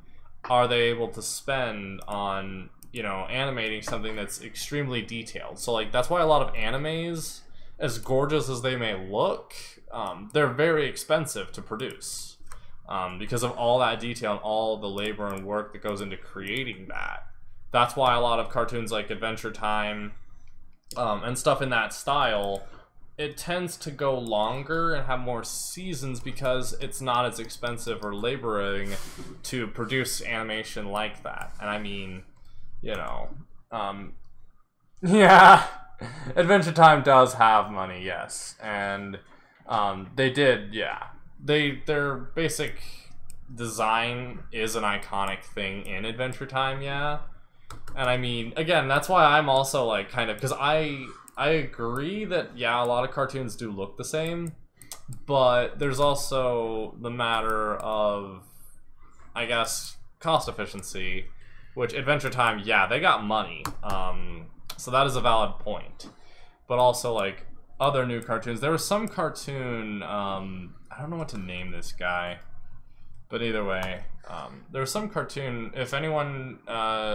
are they able to spend on, you know, animating something that's extremely detailed. So, like, that's why a lot of animes, as gorgeous as they may look, they're very expensive to produce, because of all that detail and all the labor and work that goes into creating that. That's why a lot of cartoons like Adventure Time and stuff in that style, it tends to go longer and have more seasons because it's not as expensive or laboring to produce animation like that. And I mean, you know, yeah, Adventure Time does have money, yes, and they did, yeah. Their basic design is an iconic thing in Adventure Time, yeah. And I mean, again, that's why I'm also, like, kind of, because I agree that, yeah, a lot of cartoons do look the same, but there's also the matter of, I guess, cost efficiency, which Adventure Time, yeah, they got money, so that is a valid point. But also, like, other new cartoons, there was some cartoon, I don't know what to name this guy, but either way, there was some cartoon, if anyone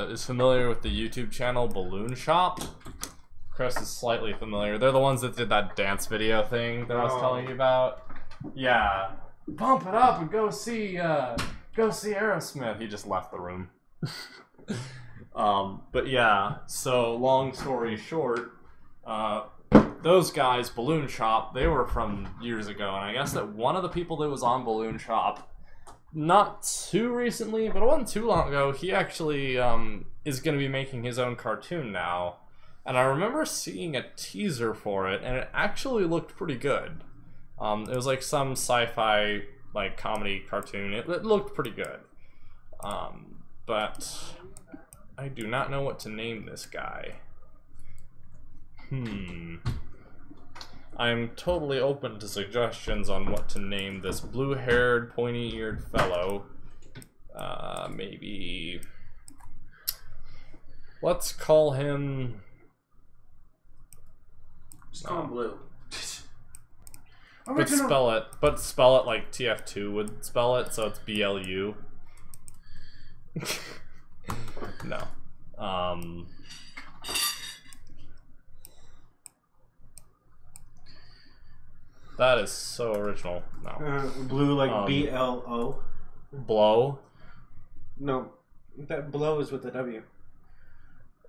is familiar with the YouTube channel Balloon Shop, Chris is slightly familiar. They're the ones that did that dance video thing that I was telling you about. Yeah. Bump it up and go see Aerosmith. He just left the room. But yeah, so long story short, those guys, Balloon Shop, they were from years ago, and I guess that one of the people that was on Balloon Shop, not too recently, but it wasn't too long ago, he actually is going to be making his own cartoon now. And I remember seeing a teaser for it, and it actually looked pretty good. It was like some sci-fi, like, comedy cartoon. It looked pretty good. But I do not know what to name this guy. I'm totally open to suggestions on what to name this blue-haired, pointy-eared fellow. Maybe... let's call him... Just call him Blue. But spell it like TF2 would spell it, so it's BLU. No. That is so original. No. Blue like BLO. Blow? No, that blow is with a W.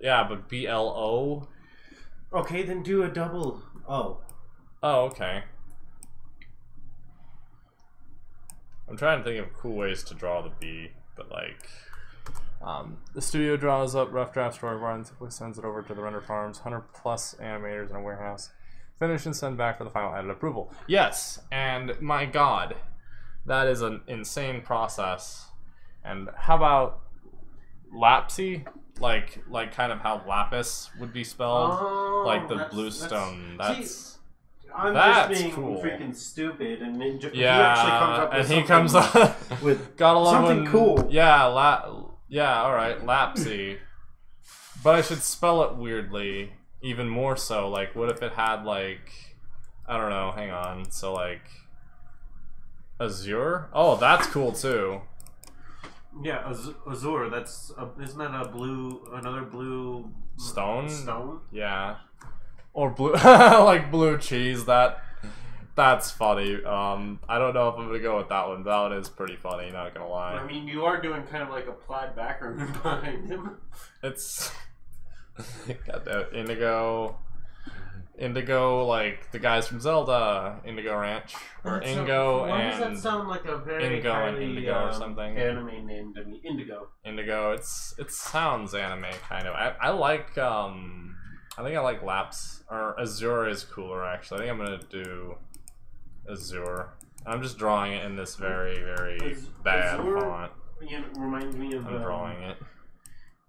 Yeah, but BLO? Okay, then do a double O. Oh, okay. I'm trying to think of cool ways to draw the B, but like... the studio draws up rough draft storyboard and simply sends it over to the render farms, 100+ animators in a warehouse. Finish and send back for the final edit approval. Yes, and my god, that is an insane process. And how about Lapsy? Like kind of how lapis would be spelled, like the bluestone. That's I'm That's just being cool. freaking stupid, and he Yeah, actually comes up with and he something comes up with gotta love something when, cool. Yeah, yeah, alright, Lapsy. But I should spell it weirdly, even more so. Like, what if it had, like, I don't know, hang on. So, like, Azure? Oh, that's cool, too. Yeah, Azure, that's, isn't that a blue, another blue... Stone? Stone? Yeah. Or blue, like blue cheese, that's funny. I don't know if I'm gonna go with that one. That one is pretty funny, not gonna lie. I mean, you are doing kind of like a plaid background behind him. It's... Got that Indigo, like the guys from Zelda, Indigo Ranch, or Ingo, why and does that sound like a very Ingo and highly, Indigo or something? Anime named Indigo. Indigo, it sounds anime kind of. I like I think I like Laps, or Azure is cooler actually. I think I'm gonna do Azure. I'm just drawing it in this very, very bad Azure, font. Reminds me of. I'm drawing it.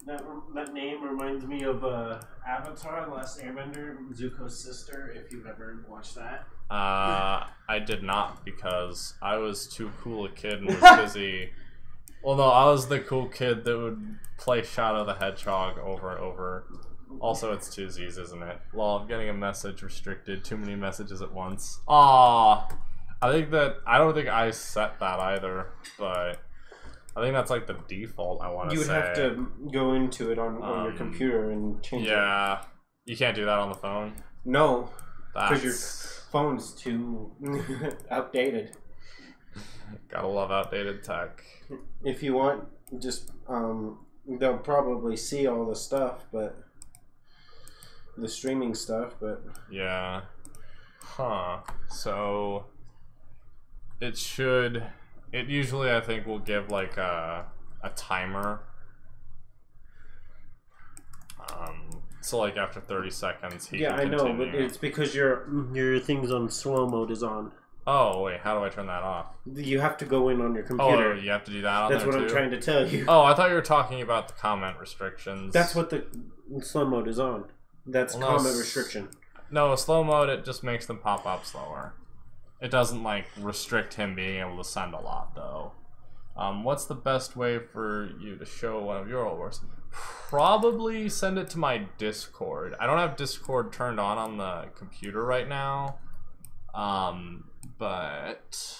That name reminds me of Avatar: The Last Airbender, Zuko's sister. If you've ever watched that. I did not, because I was too cool a kid and was busy. Well, no, I was the cool kid that would play Shadow the Hedgehog over and over. Also, it's 2 Z's, isn't it? Well, I'm getting a message restricted. Too many messages at once. I don't think I set that either, but I think that's like the default, I want to say. You would have to go into it on your computer and change it. Yeah. You can't do that on the phone? No. Because your phone's too outdated. Gotta love outdated tech. If you want, just, they'll probably see all the stuff, but... the streaming stuff, but... Yeah. Huh. So... It should... It usually, I think, will give, like, a timer. So, like, after 30 seconds, he can continue. I know, but it's because your thing's on slow mode is on. Oh, wait, how do I turn that off? You have to go in on your computer. Oh, you have to do that on That's there, what I'm trying to tell you. Oh, I thought you were talking about the comment restrictions. That's what the slow mode is on. That's comment restriction. No, slow mode, it just makes them pop up slower. It doesn't, like, restrict him being able to send a lot, though. What's the best way for you to show one of your old works? Probably send it to my Discord. I don't have Discord turned on the computer right now. But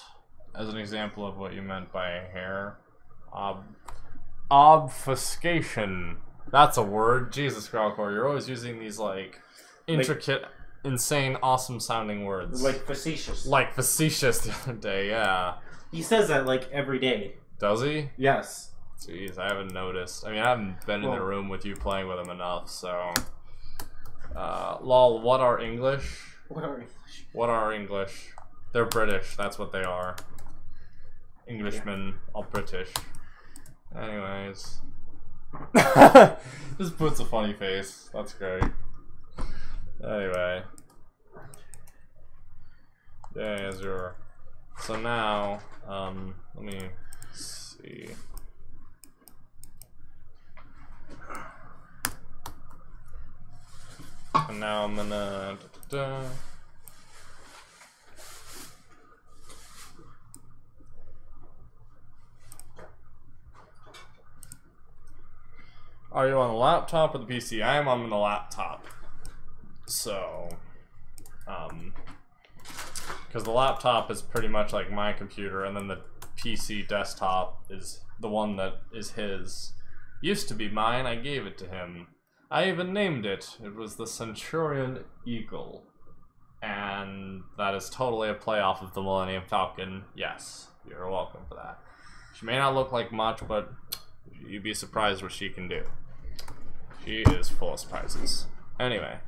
as an example of what you meant by hair, obfuscation. That's a word. Jesus, Growlcore, you're always using these, like, intricate, insane, awesome sounding words. Like facetious. Like facetious the other day, yeah. He says that, like, every day. Does he? Yes. Jeez, I haven't noticed. I mean, I haven't been in the room with you playing with him enough, so... lol, what are English? What are English? What are English? They're British, that's what they are. Englishmen, all British. Anyways. Just puts a funny face. That's great. Anyway. Yeah, Azure. So now, let me see. And now I'm gonna... Are you on the laptop or the PC? I am on the laptop. So, because the laptop is pretty much like my computer, and then the PC desktop is the one that is his. Used to be mine, I gave it to him. I even named it. It was the Centurion Eagle. And that is totally a play off of the Millennium Falcon. Yes, you're welcome for that. She may not look like much, but you'd be surprised what she can do. She is full of surprises. Anyway,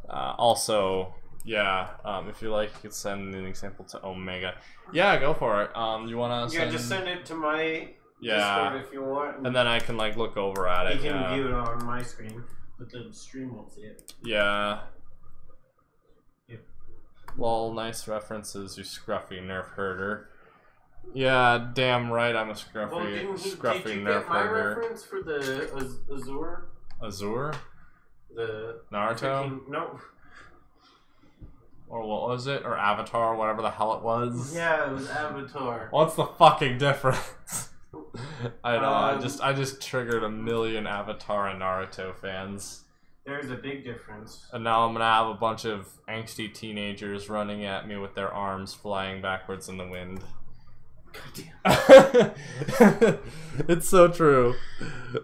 also, yeah, if you like, you could send an example to Omega. Yeah, go for it. You wanna send... Yeah, just send it to my Discord if you want. And then I can, like, look over at it. You can view it on my screen, but the stream won't see it. Yeah. Lol, nice references, you scruffy nerf herder. Yeah, damn right, I'm a scruffy, did you nerf get my herder. reference for the Azure? The Naruto? freaking, no. Or what was it? Or Avatar, whatever the hell it was. Yeah, it was Avatar. What's the fucking difference? I know, I just triggered a million Avatar and Naruto fans. There's a big difference. And now I'm gonna have a bunch of angsty teenagers running at me with their arms flying backwards in the wind. God damn. It's so true.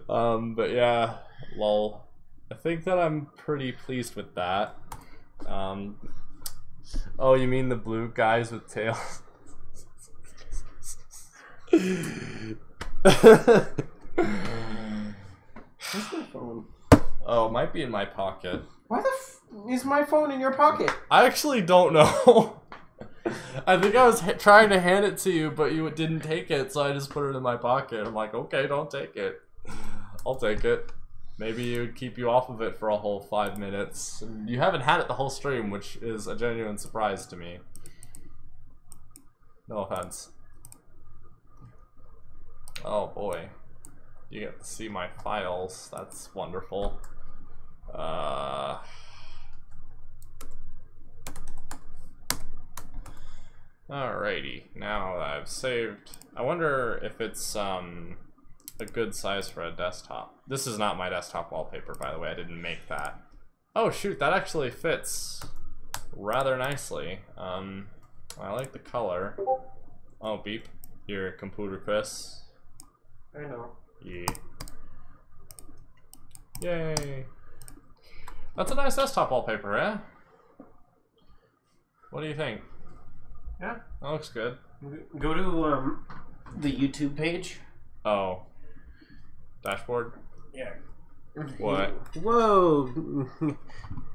But yeah, lol. I think that I'm pretty pleased with that. Oh, you mean the blue guys with tails? Where's my phone? Oh, it might be in my pocket. Why the is my phone in your pocket? I actually don't know. I think I was trying to hand it to you, but you didn't take it, so I just put it in my pocket. I'm like, okay, don't take it. I'll take it. Maybe it would keep you off of it for a whole 5 minutes. And you haven't had it the whole stream, which is a genuine surprise to me. No offense. Oh boy. You get to see my files. That's wonderful. Alrighty. Now that I've saved, I wonder if it's a good size for a desktop. This is not my desktop wallpaper, by the way. I didn't make that. Oh shoot, that actually fits rather nicely. I like the color. Oh, beep. Your computer, Chris. I know. Yeah. Yay. That's a nice desktop wallpaper, eh? What do you think? Yeah. That looks good. Go to the YouTube page. Oh. Dashboard? Yeah. What? Whoa.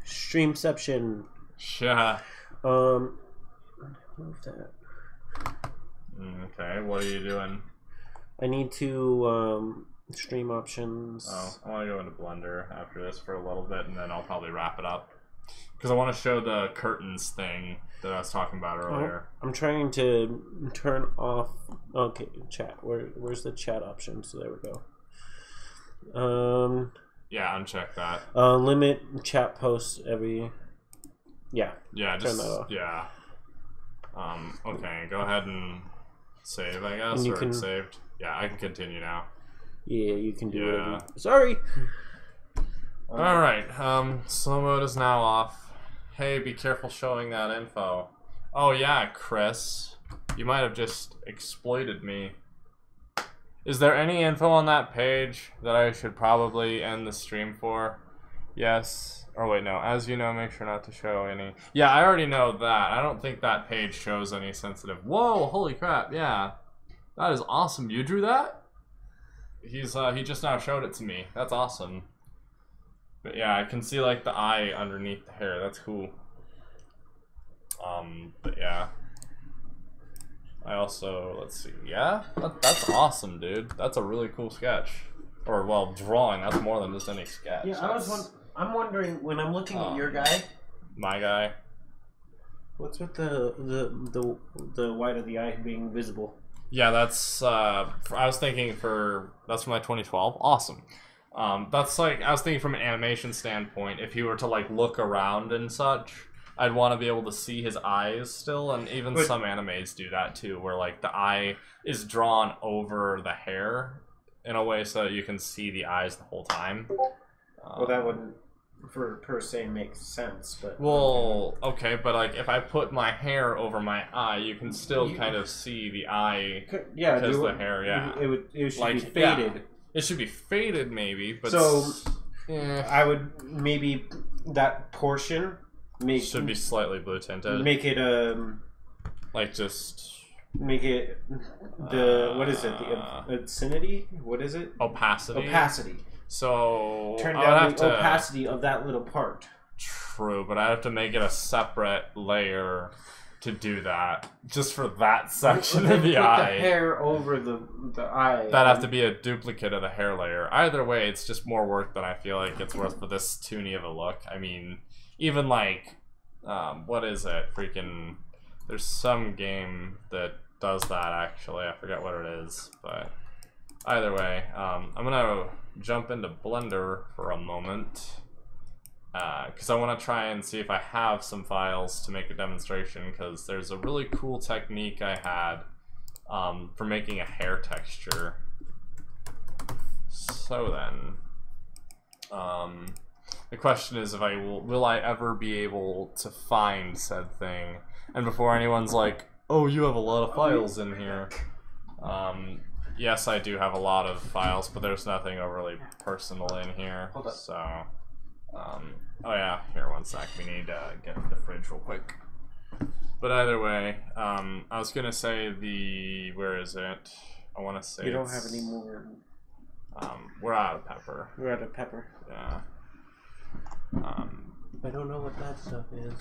Streamception. Yeah. Move that. Okay, what are you doing? I need to stream options. Oh, I want to go into Blender after this for a little bit, and then I'll probably wrap it up. Because I want to show the curtains thing that I was talking about earlier. I'm trying to turn off... Okay, chat. Where's the chat option? So there we go. Yeah, uncheck that. Limit chat posts every... Yeah. Yeah, just... Turn that off. Yeah. Okay, go ahead and save, I guess, or it's saved. Yeah, I can continue now. Yeah, you can do it. Sorry! Alright, slow mode is now off. Hey, be careful showing that info. Oh yeah, Chris. You might have just exploited me. Is there any info on that page that I should probably end the stream for? Yes. Or wait, no. As you know, make sure not to show any. Yeah, I already know that. I don't think that page shows any sensitive. Whoa, holy crap, yeah. That is awesome. You drew that? He just now showed it to me. That's awesome. But yeah, I can see like the eye underneath the hair. That's cool. But yeah. I also, let's see. Yeah, that's awesome, dude. That's a really cool sketch. Or well, drawing. That's more than just any sketch. Yeah, I'm wondering when I'm looking at your guy. My guy. What's with the white of the eye being visible? Yeah, that's I was thinking that's from like 2012. Awesome. That's like I was thinking from an animation standpoint. If he were to like look around and such, I'd want to be able to see his eyes still, and even some animes do that too, where like the eye is drawn over the hair in a way so that you can see the eyes the whole time. Well, that wouldn't per se make sense, but well, okay, but like if I put my hair over my eye, you can still kind of see the eye. Yeah, because the hair, it should like, be faded. Yeah. It should be faded, maybe, but so I would maybe that portion should be slightly blue tinted. Make it like just make it the what is it, the obscenity? What is it? Opacity. So turn down the opacity of that little part. True, but I have to make it a separate layer to do that, just for that section of the eye. Put the hair over the eye. That'd have to be a duplicate of the hair layer. Either way, it's just more work than I feel like it's worth for this toony of a look. I mean, even like, what is it? Freaking, there's some game that does that actually. I forget what it is, but either way, I'm gonna jump into Blender for a moment. because I want to try and see if I have some files to make a demonstration, because there's a really cool technique I had for making a hair texture. So then, the question is if will I ever be able to find said thing? And before anyone's like, oh, you have a lot of files in here. Yes, I do have a lot of files, but there's nothing overly personal in here. So, oh yeah, here, one sec. We need to get to the fridge real quick. But either way, I was gonna say where is it? I want to say you don't have any more. We're out of pepper. We're out of pepper. Yeah. I don't know what that stuff is.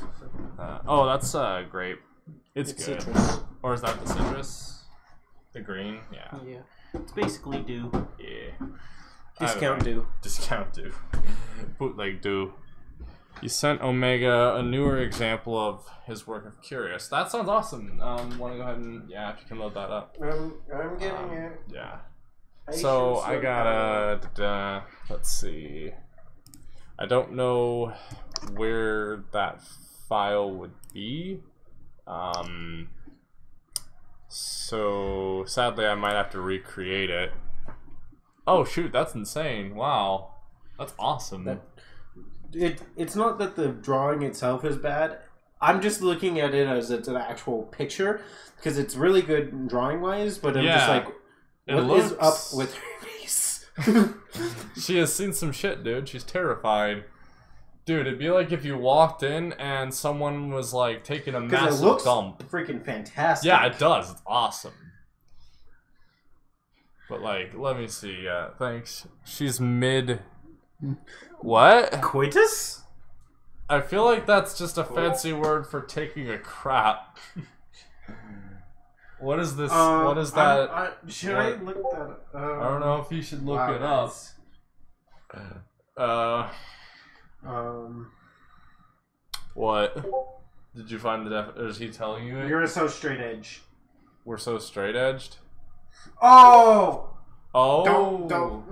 Oh, that's grape. It's good. Citrus. Or is that the citrus? The green? Yeah. Yeah. It's basically dew. Yeah. Discount dew. Discount dew. Bootleg dew. You sent Omega a newer example of his work of Curious. That sounds awesome. Want to go ahead and, yeah, if you can load that up. I'm getting it. Yeah. So I gotta, let's see. I don't know where that file would be. So sadly I might have to recreate it. Oh shoot, that's insane. Wow. That's awesome. It's not that the drawing itself is bad. I'm just looking at it as it's an actual picture, because it's really good drawing wise, but I'm just like, what is up with her face? She has seen some shit, dude. She's terrified. Dude, it'd be like if you walked in and someone was like taking a massive dump. Freaking fantastic. Yeah, it does. It's awesome. But like, let me see. Thanks. She's mid. What? Coitus? I feel like that's just a fancy word for taking a crap. What is this? What is that? Should I look that up? I don't know if you should look it up. What? Did you find the is he telling you it? You're so straight edge. We're so straight edged? Oh! Oh! Don't,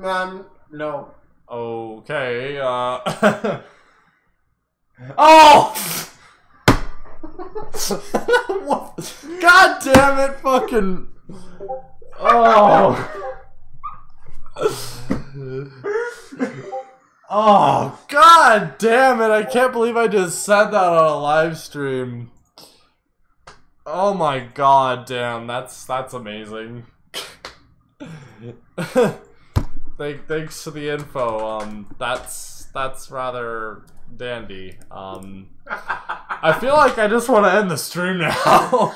no. Okay, Oh! God damn it, fucking... Oh! Oh, god damn it, I can't believe I just said that on a live stream. Oh my god damn, that's amazing. Thanks for the info. That's rather dandy. I feel like I just want to end the stream now.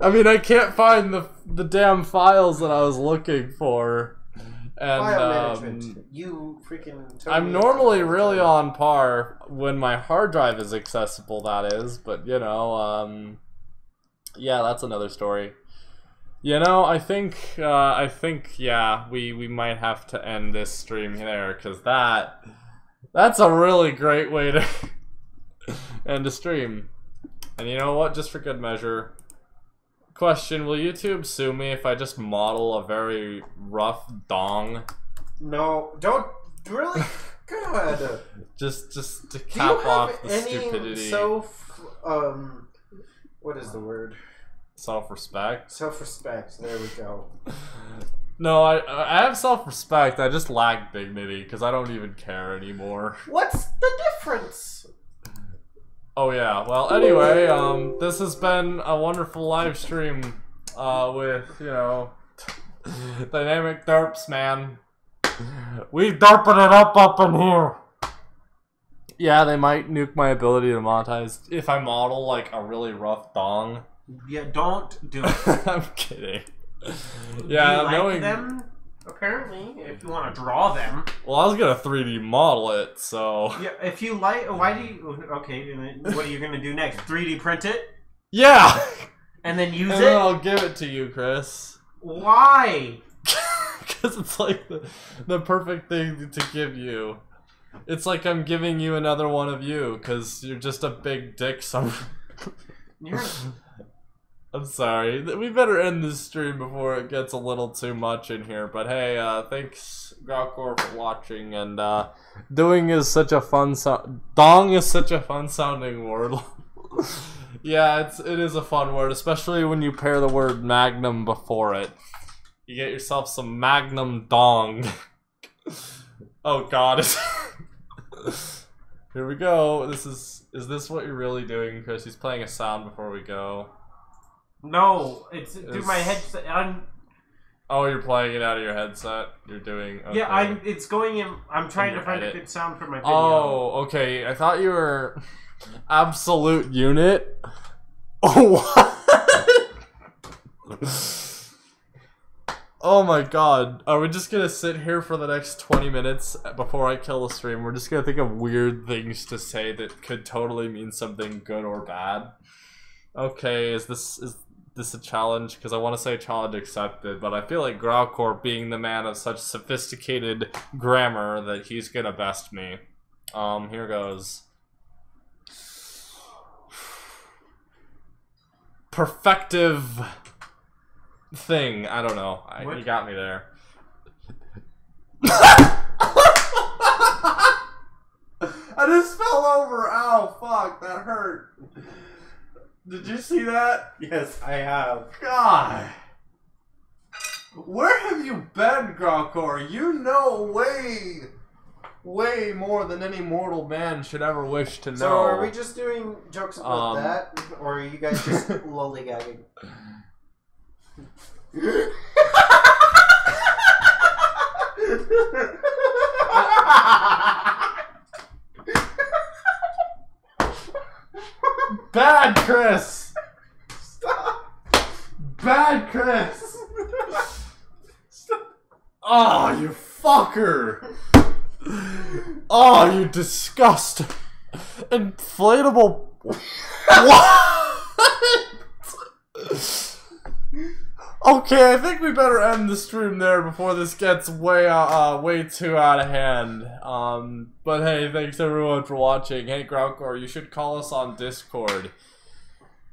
I mean, I can't find the damn files that I was looking for. And file management. You freaking. I'm normally really on par when my hard drive is accessible. That is, but you know, yeah, that's another story. You know, I think, yeah, we might have to end this stream there, because that's a really great way to end a stream. And you know what, just for good measure, question, will YouTube sue me if I just model a very rough dong? No, don't, really? God. just to cap off the stupidity. What is the word? Self-respect? Self-respect, there we go. No, I have self-respect, I just lack dignity, because I don't even care anymore. What's the difference? Oh yeah, well anyway, this has been a wonderful live stream, with, you know, Dynamic Derps, man. We derping it up in here! Yeah, they might nuke my ability to monetize if I model, like, a really rough dong. Yeah, don't do it. I'm kidding. Yeah, you like them? Apparently, if you want to draw them. Well, I was gonna 3D model it, so. Yeah, if you like, why do you? Okay, what are you gonna do next? 3D print it? Yeah. And then use it. And then I'll give it to you, Chris. Why? Because it's like the perfect thing to give you. It's like I'm giving you another one of you, because you're just a big dick. I'm sorry. We better end this stream before it gets a little too much in here. But hey, thanks Growlcore for watching, and doing is such a fun dong is such a fun sounding word. Yeah, it is a fun word, especially when you pair the word magnum before it. You get yourself some magnum dong. Oh god. Here we go. Is this what you're really doing, Chris? He's playing a sound before we go. No, it's through my headset. Oh, you're playing it out of your headset? You're doing... Okay. Yeah, it's going in... I'm trying to find a good sound for my video. Oh, okay. I thought you were... Absolute unit? Oh, what? Oh my god. Are we just gonna sit here for the next 20 minutes before I kill the stream? We're just gonna think of weird things to say that could totally mean something good or bad. Okay, is this a challenge? Because I want to say challenge accepted, but I feel like Growlcore, being the man of such sophisticated grammar, that he's gonna best me. Here goes. Perfective thing. I don't know. You got me there. I just fell over. Ow, fuck, that hurt. Did you see that? Yes, I have. God. Where have you been, Growlcore? You know way more than any mortal man should ever wish to know. So are we just doing jokes about that? Or are you guys just lollygagging? Bad Chris! Stop! Bad Chris! Stop. Oh, you fucker! Oh, you disgust! Inflatable... What? Okay, I think we better end the stream there before this gets way too out of hand. But hey, thanks everyone for watching. Hey, Growlcore, you should call us on Discord.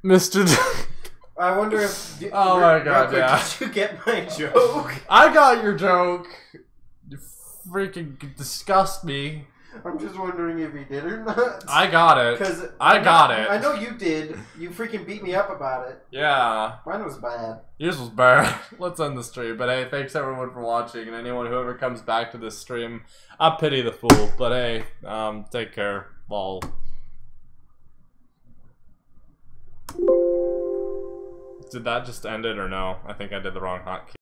Mr. I wonder if... Oh my god, yeah. Did you get my joke? I got your joke. You freaking disgust me. I'm just wondering if he did or not. I got it. I got it. I know you did. You freaking beat me up about it. Yeah. Mine was bad. Yours was bad. Let's end the stream. But hey, thanks everyone for watching, and anyone who ever comes back to this stream, I pity the fool. But hey, take care. Lol. Did that just end it or no? I think I did the wrong hotkey.